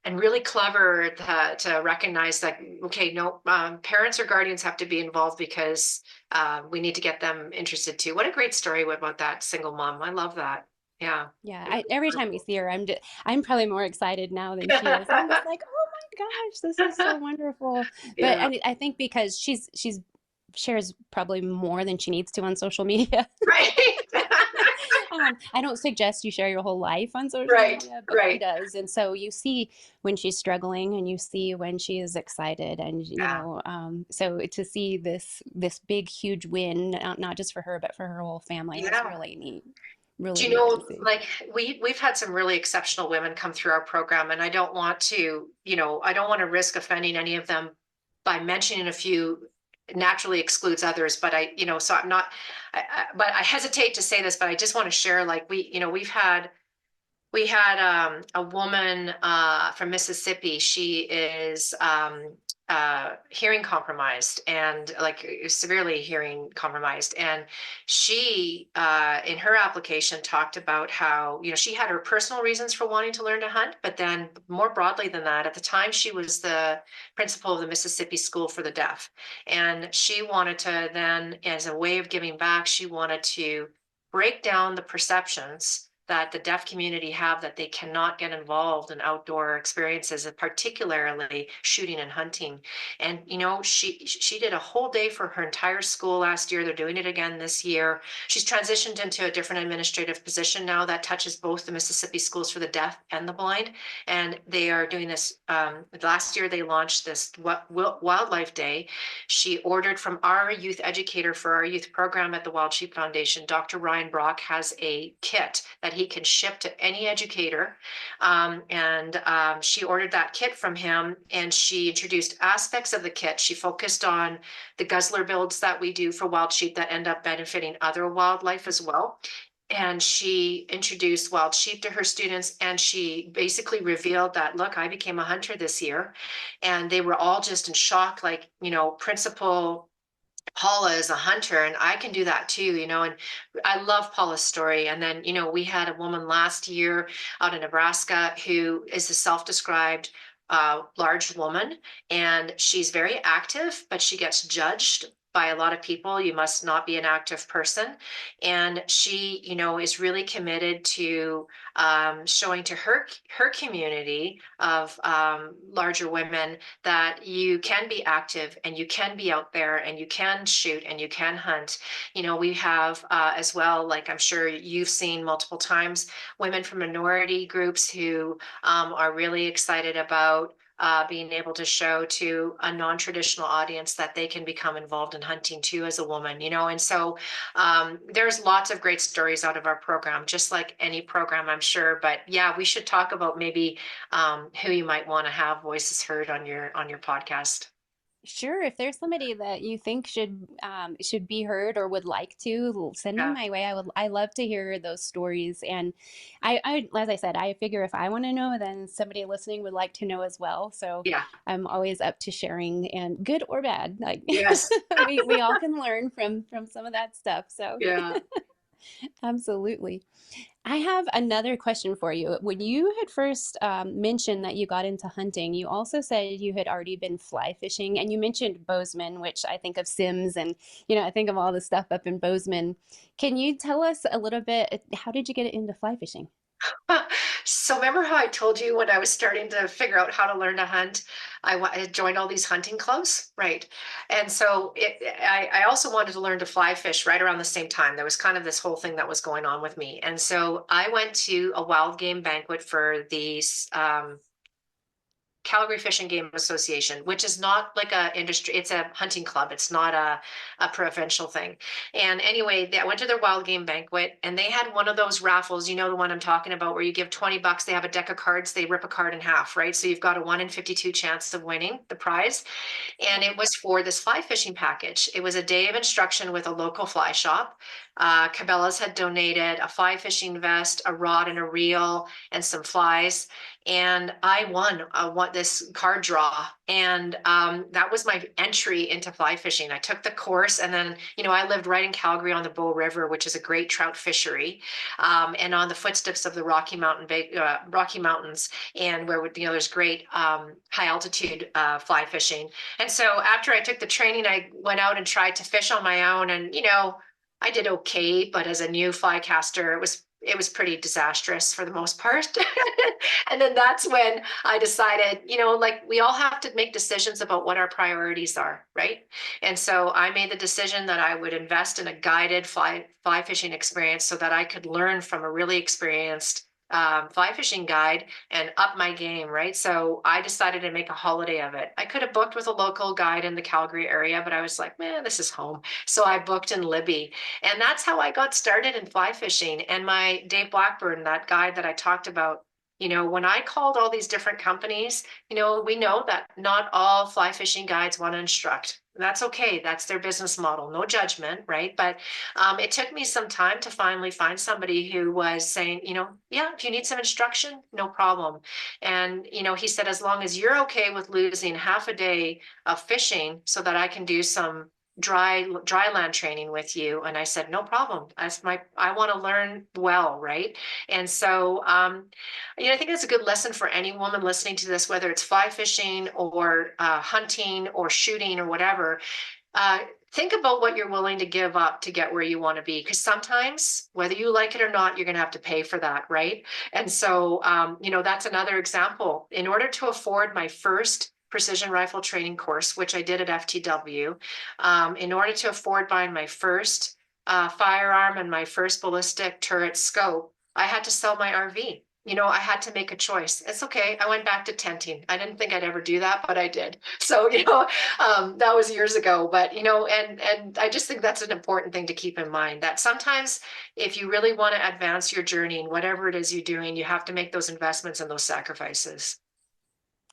S4: And really clever to recognize that, okay, no, parents or guardians have to be involved because we need to get them interested too. What a great story about that single mom. I love that. Yeah.
S2: Yeah, every time we see her, I'm probably more excited now than she is. I'm just like, oh my gosh, this is so wonderful. But
S4: Yeah.
S2: I think because she's shares probably more than she needs to on social media.
S4: Right.
S2: I don't suggest you share your whole life on social
S4: Right.
S2: media, but she
S4: Right.
S2: does. And so you see when she's struggling and you see when she is excited. And,
S4: Yeah.
S2: so to see this big, huge win, not just for her, but for her whole family is
S4: Yeah.
S2: really neat.
S4: Do
S2: Really
S4: you
S2: neat to
S4: know,
S2: see.
S4: like we've had some really exceptional women come through our program, and I don't want to risk offending any of them by mentioning a few naturally excludes others, but so I'm not, but I hesitate to say this, but I just want to share, like we had a woman from Mississippi. She is hearing compromised and like severely hearing compromised. And she, in her application, talked about how, she had her personal reasons for wanting to learn to hunt, but then more broadly than that, at the time, she was the principal of the Mississippi School for the Deaf. And she wanted to then, as a way of giving back, she wanted to break down the perceptions that the deaf community have that they cannot get involved in outdoor experiences, particularly shooting and hunting. And she did a whole day for her entire school last year. They're doing it again this year. She's transitioned into a different administrative position now that touches both the Mississippi Schools for the Deaf and the Blind. And they are doing this. Last year, they launched this Wildlife Day. She ordered from our youth educator for our youth program at the Wild Sheep Foundation. Dr. Ryan Brock has a kit that he can ship to any educator. And she ordered that kit from him, and she introduced aspects of the kit. She focused on the guzzler builds that we do for wild sheep that end up benefiting other wildlife as well. And she introduced wild sheep to her students, and she basically revealed that, look, I became a hunter this year. And they were all just in shock, like, Principal Paula is a hunter and I can do that too. And I love Paula's story. And then, we had a woman last year out in Nebraska who is a self-described large woman, and she's very active, but she gets judged by a lot of people. You must not be an active person. And she, is really committed to showing to her community of larger women that you can be active and you can be out there and you can shoot and you can hunt. We have as well, like I'm sure you've seen multiple times, women from minority groups who are really excited about being able to show to a non-traditional audience that they can become involved in hunting too as a woman, and so there's lots of great stories out of our program, just like any program, I'm sure. But yeah, we should talk about maybe who you might want to have voices heard on your podcast.
S2: Sure, if there's somebody that you think should be heard or would like to, send them
S4: Yeah,
S2: my way. I love to hear those stories, and I as I said, I figure if I want to know, then somebody listening would like to know as well. So
S4: yeah,
S2: I'm always up to sharing, and good or bad, like
S4: yes,
S2: we all can learn from some of that stuff. So
S4: yeah.
S2: absolutely. I have another question for you. When you had first mentioned that you got into hunting, you also said you had already been fly fishing, and you mentioned Bozeman, which I think of Sims, and I think of all the stuff up in Bozeman. Can you tell us a little bit? How did you get into fly fishing?
S4: So remember how I told you when I was starting to figure out how to learn to hunt, I joined all these hunting clubs, right? And so I also wanted to learn to fly fish right around the same time. There was kind of this whole thing that was going on with me. And so I went to a wild game banquet for these Calgary Fish and Game Association, which is not like a industry, it's a hunting club. It's not a provincial thing. And anyway, I went to their wild game banquet, and they had one of those raffles, the one I'm talking about, where you give $20, they have a deck of cards, they rip a card in half, right? So you've got a 1 in 52 chance of winning the prize. And it was for this fly fishing package. It was a day of instruction with a local fly shop. Cabela's had donated a fly fishing vest, a rod and a reel, and some flies. and I won this card draw. And that was my entry into fly fishing. I took the course, and then, I lived right in Calgary on the Bow River, which is a great trout fishery, and on the footsteps of the Rocky Mountains, and where, there's great high altitude fly fishing. And so after I took the training, I went out and tried to fish on my own, and, I did okay, but as a new fly caster, it was pretty disastrous for the most part. And then that's when I decided, like, we all have to make decisions about what our priorities are, right? And so I made the decision that I would invest in a guided fly fishing experience so that I could learn from a really experienced fly fishing guide and up my game, right? So I decided to make a holiday of it. I could have booked with a local guide in the Calgary area, but I was like, man, this is home. So I booked in Libby. And that's how I got started in fly fishing. And my Dave Blackburn, that guide that I talked about, when I called all these different companies, we know that not all fly fishing guides want to instruct. That's okay. That's their business model. No judgment, right? But it took me some time to finally find somebody who was saying, yeah, if you need some instruction, no problem. And, he said, as long as you're okay with losing half a day of fishing so that I can do some dry land training with you. And I said, no problem. I want to learn well, right? And so I think that's a good lesson for any woman listening to this, whether it's fly fishing or hunting or shooting or whatever. uh, think about what you're willing to give up to get where you want to be, because sometimes, whether you like it or not, you're going to have to pay for that, right? And so that's another example. In order to afford my first precision rifle training course, which I did at FTW, in order to afford buying my first firearm and my first ballistic turret scope, I had to sell my RV. I had to make a choice. It's okay. I went back to tenting. I didn't think I'd ever do that, but I did. So, that was years ago. But, and I just think that's an important thing to keep in mind, that sometimes if you really want to advance your journey in whatever it is you're doing, you have to make those investments and those sacrifices.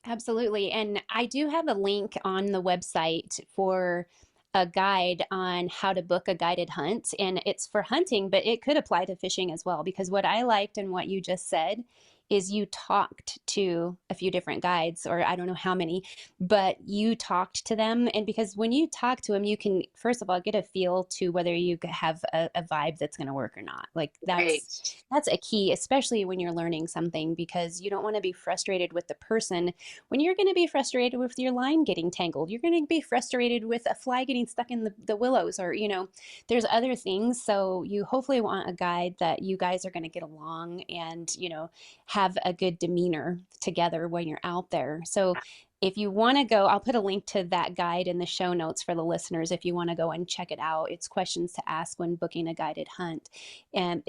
S2: Absolutely. And I do have a link on the website for a guide on how to book a guided hunt. And it's for hunting, but it could apply to fishing as well. Because what I liked and what you just said is you talked to a few different guides, or I don't know how many, but you talked to them. And because when you talk to them, you can, first of all, get a feel to whether you have a vibe that's going to work or not. Like
S4: Right.
S2: that's a key, especially when you're learning something, because you don't want to be frustrated with the person when you're going to be frustrated with your line getting tangled. You're going to be frustrated with a fly getting stuck in the willows, or, there's other things. So you hopefully want a guide that you guys are going to get along and, have a good demeanor together when you're out there. So if you want to go, I'll put a link to that guide in the show notes for the listeners if you want to go and check it out. It's questions to ask when booking a guided hunt. And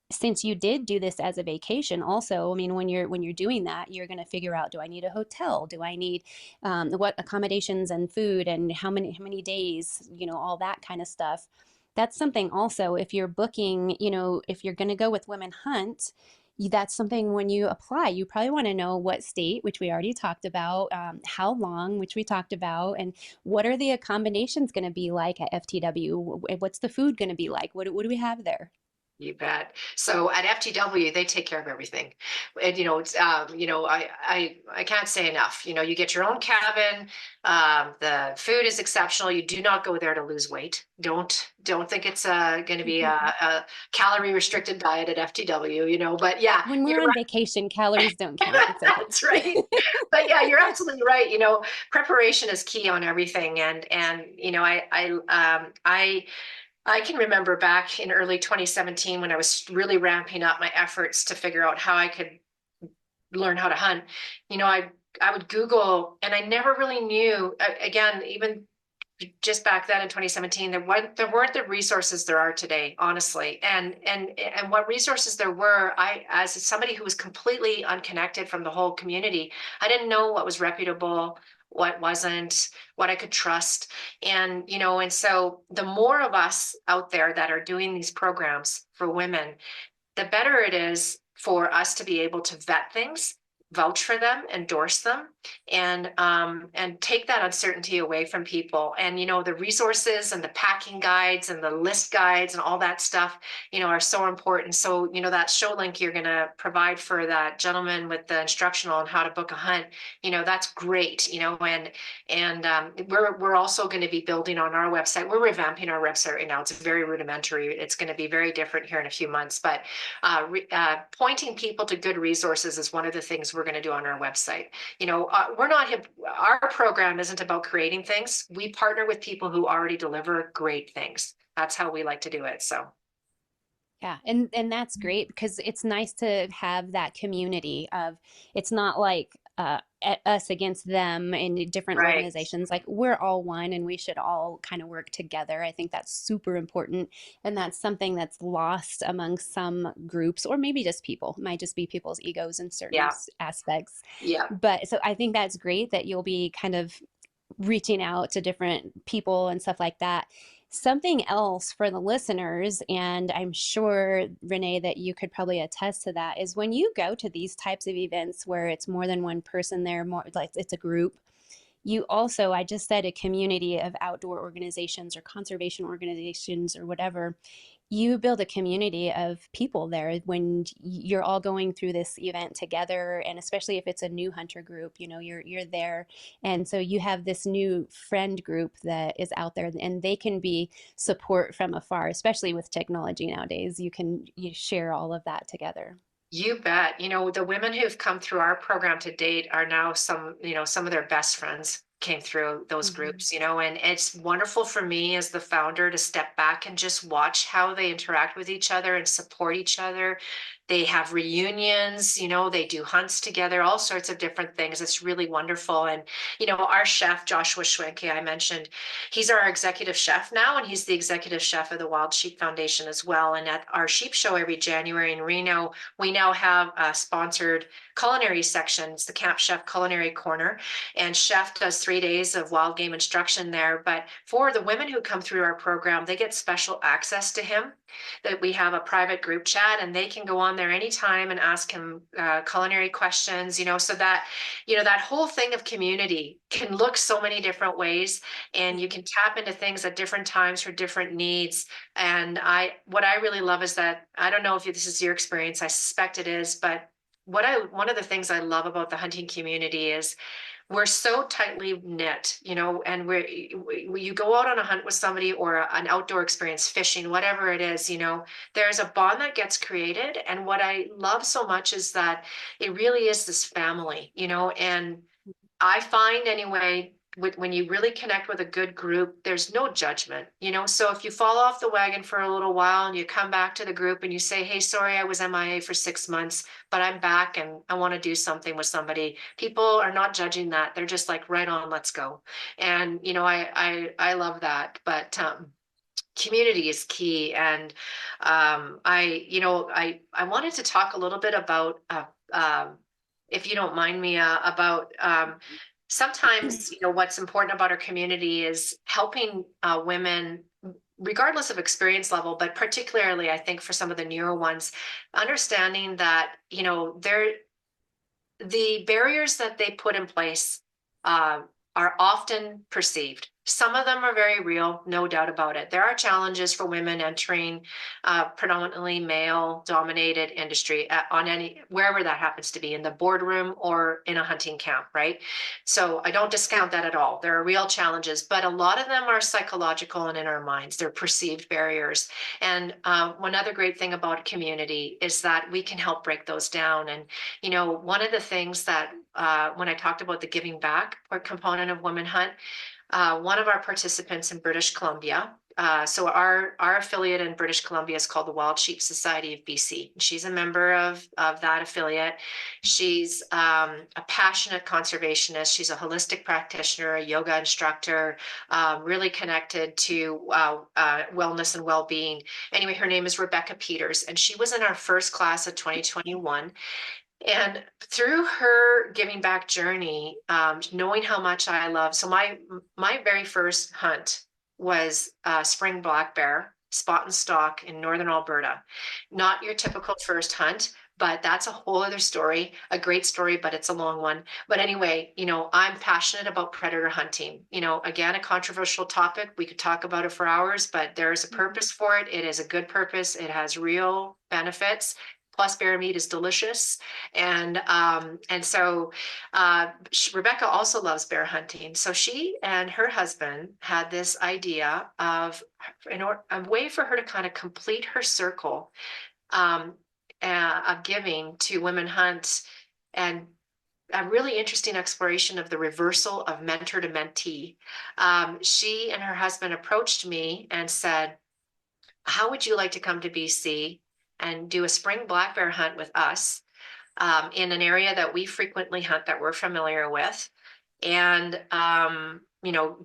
S2: since you did do this as a vacation also, I mean, when you're doing that, you're going to figure out, do I need a hotel? Do I need what accommodations and food, and how many days, all that kind of stuff. That's something also, if you're booking, if you're going to go with Women Hunt, that's something when you apply, you probably want to know what state, which we already talked about, how long, which we talked about, and what are the accommodations going to be like at FTW? What's the food going to be like? What do we have there?
S4: You bet. So at FTW, they take care of everything. And, it's, I can't say enough. You get your own cabin. The food is exceptional. You do not go there to lose weight. Don't think it's going to be a calorie restricted diet at FTW, but yeah,
S2: When we're
S4: you're
S2: on
S4: right.
S2: vacation, calories don't count. It's okay.
S4: That's right. But yeah, you're absolutely right. Preparation is key on everything. And, I can remember back in early 2017 when I was really ramping up my efforts to figure out how I could learn how to hunt. I would Google, and I never really knew. Again, even just back then in 2017, there weren't the resources there are today, honestly. And what resources there were, as somebody who was completely unconnected from the whole community, I didn't know what was reputable, what wasn't, what I could trust. And so the more of us out there that are doing these programs for women, the better it is for us to be able to vet things vouch for them, endorse them, and take that uncertainty away from people. And the resources and the packing guides and the list guides and all that stuff, are so important. So that show link you're going to provide for that gentleman with the instructional on how to book a hunt, that's great. And we're also going to be building on our website. We're revamping our website right now. It's very rudimentary. It's going to be very different here in a few months, but pointing people to good resources is one of the things we're going to do on our website. Our program isn't about creating things. We partner with people who already deliver great things. That's how we like to do it. So
S2: Yeah, and that's great because it's nice to have that community of, it's not like us against them in different
S4: right.
S2: organizations. Like, we're all one and we should all kind of work together. I think that's super important. And that's something that's lost among some groups, or maybe just people. It might just be people's egos in certain
S4: Yeah.
S2: aspects.
S4: Yeah.
S2: But so I think that's great that you'll be kind of reaching out to different people and stuff like that. Something else for the listeners, and I'm sure, Renee, that you could probably attest to that, is when you go to these types of events where it's more than one person there, more like it's a group, you also, I just said, a community of outdoor organizations or conservation organizations or whatever. You build a community of people there when you're all going through this event together, and especially if it's a new hunter group, you're there, and so you have this new friend group that is out there, and they can be support from afar, especially with technology nowadays. You share all of that together.
S4: You bet. The women who've come through our program to date are now some of their best friends came through those
S2: Mm-hmm.
S4: groups, and it's wonderful for me as the founder to step back and just watch how they interact with each other and support each other. They have reunions, they do hunts together, all sorts of different things. It's really wonderful. And, our chef, Joshua Schwenke, I mentioned, he's our executive chef now, and he's the executive chef of the Wild Sheep Foundation as well. And at our sheep show every January in Reno, we now have a sponsored culinary section. It's the Camp Chef Culinary Corner. And Chef does 3 days of wild game instruction there. But for the women who come through our program, they get special access to him, that we have a private group chat, and they can go on there anytime and ask him culinary questions, so that, that whole thing of community can look so many different ways, and you can tap into things at different times for different needs. And what I really love is that, I don't know if this is your experience, I suspect it is, but one of the things I love about the hunting community is we're so tightly knit, and you go out on a hunt with somebody, or an outdoor experience, fishing, whatever it is, there's a bond that gets created. And what I love so much is that it really is this family, and I find anyway, when you really connect with a good group, there's no judgment, So if you fall off the wagon for a little while and you come back to the group and you say, hey, sorry, I was MIA for 6 months, but I'm back and I want to do something with somebody. People are not judging that. They're just like, right on, let's go. And, I love that. But, community is key. And I wanted to talk a little bit about, if you don't mind, Mia, about sometimes, what's important about our community is helping women, regardless of experience level, but particularly, I think, for some of the newer ones, understanding that, the barriers that they put in place are often perceived. Some of them are very real, no doubt about it. There are challenges for women entering predominantly male-dominated industry wherever that happens to be, in the boardroom or in a hunting camp, right? So I don't discount that at all. There are real challenges, but a lot of them are psychological and in our minds. They're perceived barriers. And one other great thing about community is that we can help break those down. And one of the things that when I talked about the giving back component of Women Hunt, one of our participants in British Columbia, so our affiliate in British Columbia is called the Wild Sheep Society of BC. She's a member of that affiliate. She's a passionate conservationist. She's a holistic practitioner, a yoga instructor, really connected to wellness and well-being. Anyway, her name is Rebecca Peters, and she was in our first class of 2021. And through her giving back journey, knowing how much I love, so my very first hunt was spring black bear, spot and stalk in northern Alberta. Not your typical first hunt, but that's a whole other story, a great story, but it's a long one. But anyway, I'm passionate about predator hunting. Again, a controversial topic. We could talk about it for hours, but there's a purpose for it. It is a good purpose. It has real benefits. Plus, bear meat is delicious, and so Rebecca also loves bear hunting. So she and her husband had this idea of a way for her to kind of complete her circle um, of giving to women hunt, and a really interesting exploration of the reversal of mentor to mentee. She and her husband approached me and said, how would you like to come to BC and do a spring black bear hunt with us in an area that we frequently hunt, that we're familiar with? And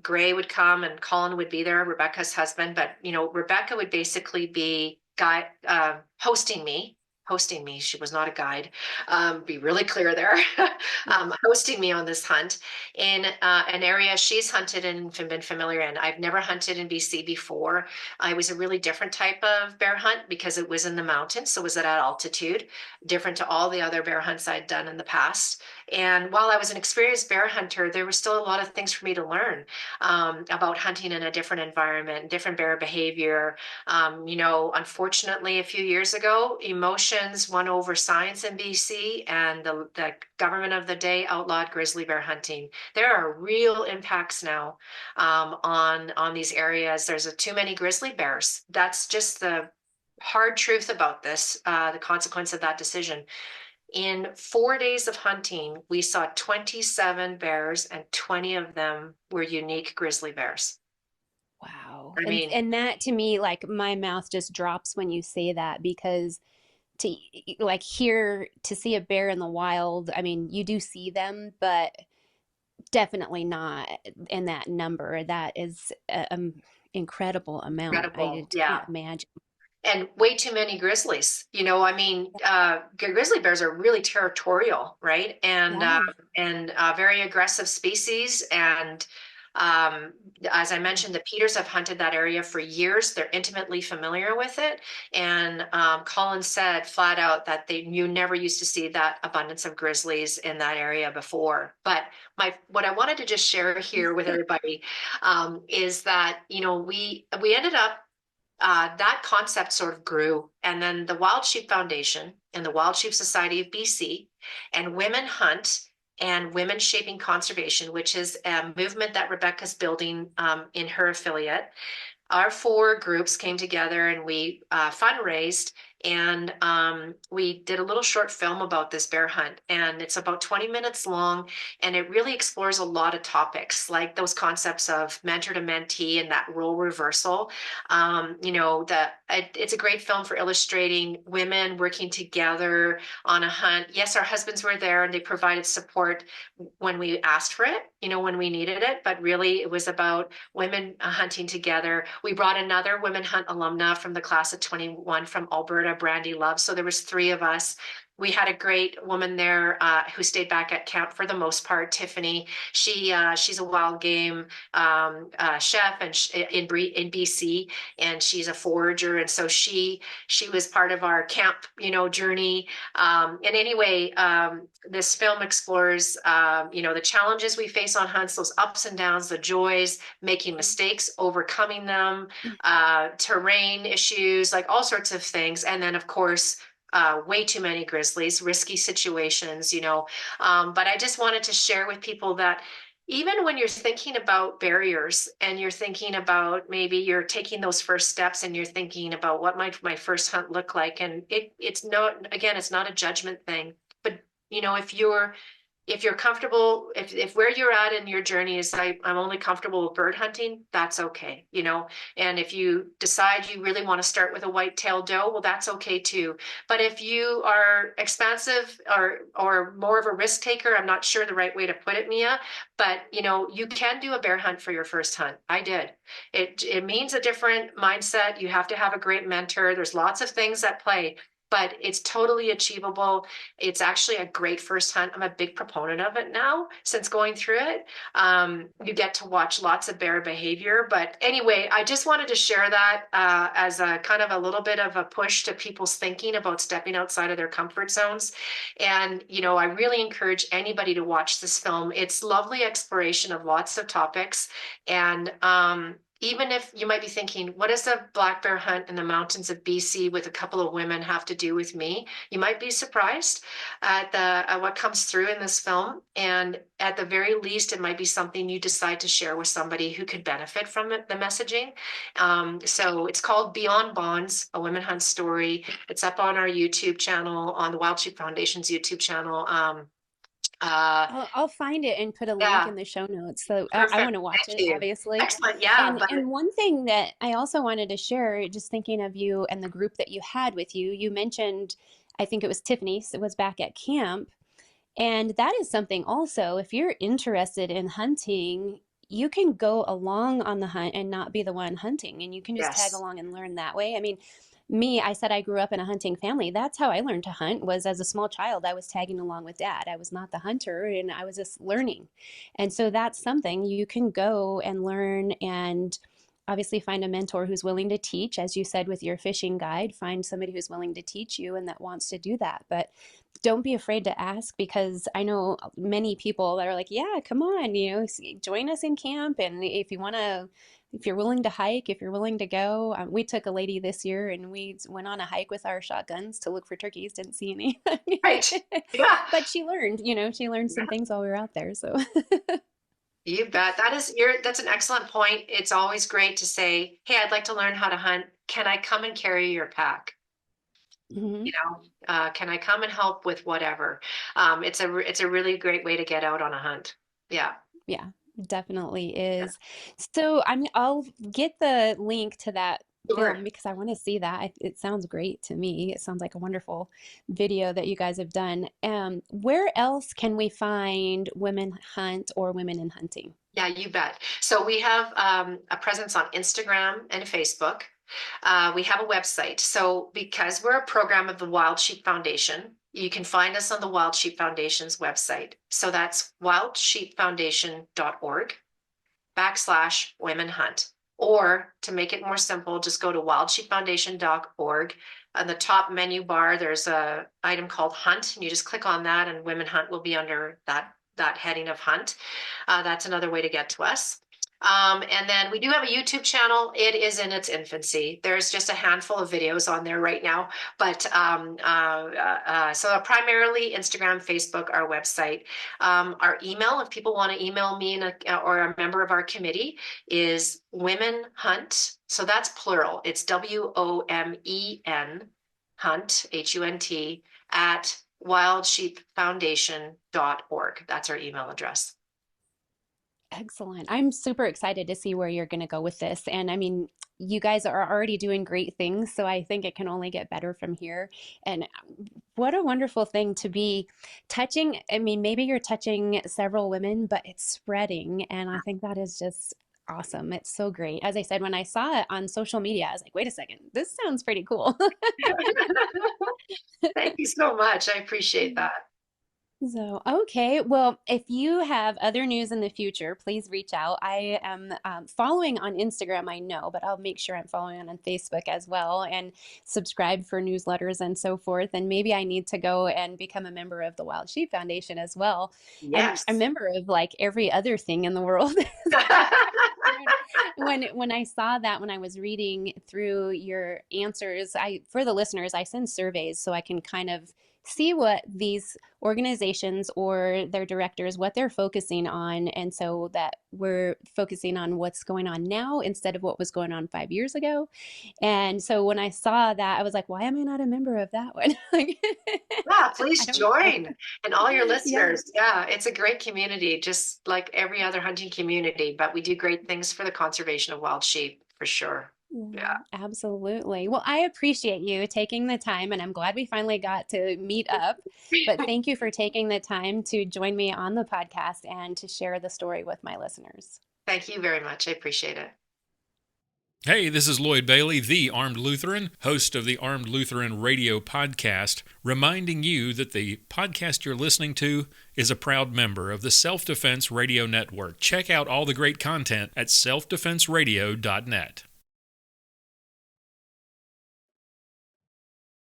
S4: Gray would come and Colin would be there, Rebecca's husband, but Rebecca would basically be hosting me. She was not a guide. Be really clear there. Hosting me on this hunt in an area she's hunted and been familiar in. I've never hunted in BC before. I was a really different type of bear hunt because it was in the mountains, so it was at altitude, different to all the other bear hunts I'd done in the past. And while I was an experienced bear hunter, there was still a lot of things for me to learn about hunting in a different environment, different bear behavior. Unfortunately, a few years ago, emotions won over science in BC, and the government of the day outlawed grizzly bear hunting. There are real impacts now on these areas. There's too many grizzly bears. That's just the hard truth about this, the consequence of that decision. In 4 days of hunting, we saw 27 bears, and 20 of them were unique grizzly bears.
S2: Wow.
S4: I mean,
S2: And that to me, like my mouth just drops when you say that, because to like hear to see a bear in the wild, I mean, you do see them, but definitely not in that number. That is an incredible amount.
S4: incredible.
S2: I
S4: Yeah.
S2: can't imagine.
S4: And way too many grizzlies. Grizzly bears are really territorial, right? And very aggressive species. And as I mentioned, the Peters have hunted that area for years. They're intimately familiar with it. And Colin said flat out that you never used to see that abundance of grizzlies in that area before. But what I wanted to just share here with everybody is that we ended up. That concept sort of grew. And then the Wild Sheep Foundation and the Wild Sheep Society of BC and Women Hunt and Women Shaping Conservation, which is a movement that Rebecca's building in her affiliate. Our 4 groups came together and we fundraised, and we did a little short film about this bear hunt, and it's about 20 minutes long, and it really explores a lot of topics like those concepts of mentor to mentee and that role reversal. It's a great film for illustrating women working together on a hunt. Yes, our husbands were there and they provided support when we asked for it, when we needed it, but really it was about women hunting together. We brought another Women Hunt alumna from the class of 21 from Alberta, Brandy Love. So there was 3 of us. We had a great woman there who stayed back at camp for the most part, Tiffany. She's a wild game chef and in BC, and she's a forager, and so she was part of our camp journey. And anyway, this film explores the challenges we face on hunts, those ups and downs, the joys, making mistakes, overcoming them, terrain issues, like all sorts of things, and then of course way too many grizzlies, risky situations, but I just wanted to share with people that even when you're thinking about barriers and you're thinking about maybe you're taking those first steps and you're thinking about what might my first hunt look like, and it's not a judgment thing, but if you're comfortable, if where you're at in your journey is I'm only comfortable with bird hunting, that's okay, and if you decide you really want to start with a white-tailed doe, well, that's okay too. But if you are expansive or more of a risk taker, I'm not sure the right way to put it, Mia, but you can do a bear hunt for your first hunt. I did. It means a different mindset. You have to have a great mentor. There's lots of things at play. but it's totally achievable. It's actually a great first hunt. I'm a big proponent of it now since going through it. You get to watch lots of bear behavior. But anyway, I just wanted to share that as a kind of a little bit of a push to people's thinking about stepping outside of their comfort zones. And, I really encourage anybody to watch this film. It's lovely exploration of lots of topics. And even if you might be thinking, what does a black bear hunt in the mountains of BC with a couple of women have to do with me? You might be surprised at what comes through in this film. And at the very least, it might be something you decide to share with somebody who could benefit from the messaging. So it's called Beyond Bonds, A Women Hunt Story. It's up on our YouTube channel, on the Wild Sheep Foundation's YouTube channel.
S2: I'll find it and put a link
S4: Yeah,
S2: in the show notes. So I
S4: perfect.
S2: want to watch
S4: Thank
S2: it,
S4: you.
S2: obviously.
S4: Excellent. Yeah, but
S2: And one thing that I also wanted to share, just thinking of you and the group that you had with you, you mentioned, I think it was Tiffany, was back at camp. And that is something also, if you're interested in hunting, you can go along on the hunt and not be the one hunting, and you can just tag
S4: yes.
S2: along and learn that way. I mean, me, I said I grew up in a hunting family. That's how I learned to hunt, was as a small child. I was tagging along with dad. I was not the hunter, and I was just learning. And so that's something you can go and learn, and obviously find a mentor who's willing to teach, as you said with your fishing guide, find somebody who's willing to teach you and that wants to do that. But don't be afraid to ask, because I know many people that are like, yeah, come on, join us in camp. And if you want to, if you're willing to hike, if you're willing to go, we took a lady this year and we went on a hike with our shotguns to look for turkeys. Didn't see any,
S4: Right. Yeah.
S2: but she learned some things while we were out there. So,
S4: You bet. That's an excellent point. It's always great to say, "Hey, I'd like to learn how to hunt. Can I come and carry your pack?
S2: mhm.
S4: Can I come and help with whatever?" It's a really great way to get out on a hunt. Yeah.
S2: Yeah, definitely is. So I'll get the link to that
S4: Sure.
S2: film because I want to see that. It sounds great to me. It sounds like a wonderful video that you guys have done. Where else can we find Women Hunt or Women in Hunting?
S4: Yeah, you bet. So we have a presence on Instagram and Facebook. We have a website. So because we're a program of the Wild Sheep Foundation, you can find us on the Wild Sheep Foundation's website. So that's wildsheepfoundation.org/women hunt. Or to make it more simple, just go to wildsheepfoundation.org. On the top menu bar, there's a item called Hunt, and you just click on that, and Women Hunt will be under that heading of Hunt. That's another way to get to us. And then we do have a YouTube channel. It is in its infancy. There's just a handful of videos on there right now. But so primarily Instagram, Facebook, our website. Our email, if people want to email me or a member of our committee, is Women Hunt. So that's plural. It's WOMEN Hunt, HUNT, at wildsheepfoundation.org. That's our email address.
S2: Excellent. I'm super excited to see where you're going to go with this. And I mean, you guys are already doing great things, so I think it can only get better from here. And what a wonderful thing to be touching. I mean, maybe you're touching several women, but it's spreading. And I think that is just awesome. It's so great. As I said, when I saw it on social media, I was like, wait a second, this sounds pretty cool.
S4: Thank you so much. I appreciate that.
S2: So, okay. Well, if you have other news in the future, please reach out. I am following on Instagram, I know, but I'll make sure I'm following on Facebook as well and subscribe for newsletters and so forth. And maybe I need to go and become a member of the Wild Sheep Foundation as well. I'm
S4: Yes.
S2: a member of like every other thing in the world. When I saw that, when I was reading through your answers, for the listeners, I send surveys so I can kind of see what these organizations or their directors, what they're focusing on, and so that we're focusing on what's going on now instead of what was going on 5 years ago. And so when I saw that, I was like, why am I not a member of that one?
S4: Yeah,
S2: I
S4: please
S2: don't know.
S4: join. And all your
S2: Yeah.
S4: listeners. Yeah, it's a great community, just like every other hunting community, but we do great things for the conservation of wild sheep for sure. Yeah.
S2: Absolutely. Well, I appreciate you taking the time, and I'm glad we finally got to meet up. But thank you for taking the time to join me on the podcast and to share the story with my listeners.
S4: Thank you very much. I appreciate it.
S5: Hey, this is Lloyd Bailey, the Armed Lutheran, host of the Armed Lutheran Radio podcast, reminding you that the podcast you're listening to is a proud member of the Self-Defense Radio Network. Check out all the great content at selfdefenseradio.net.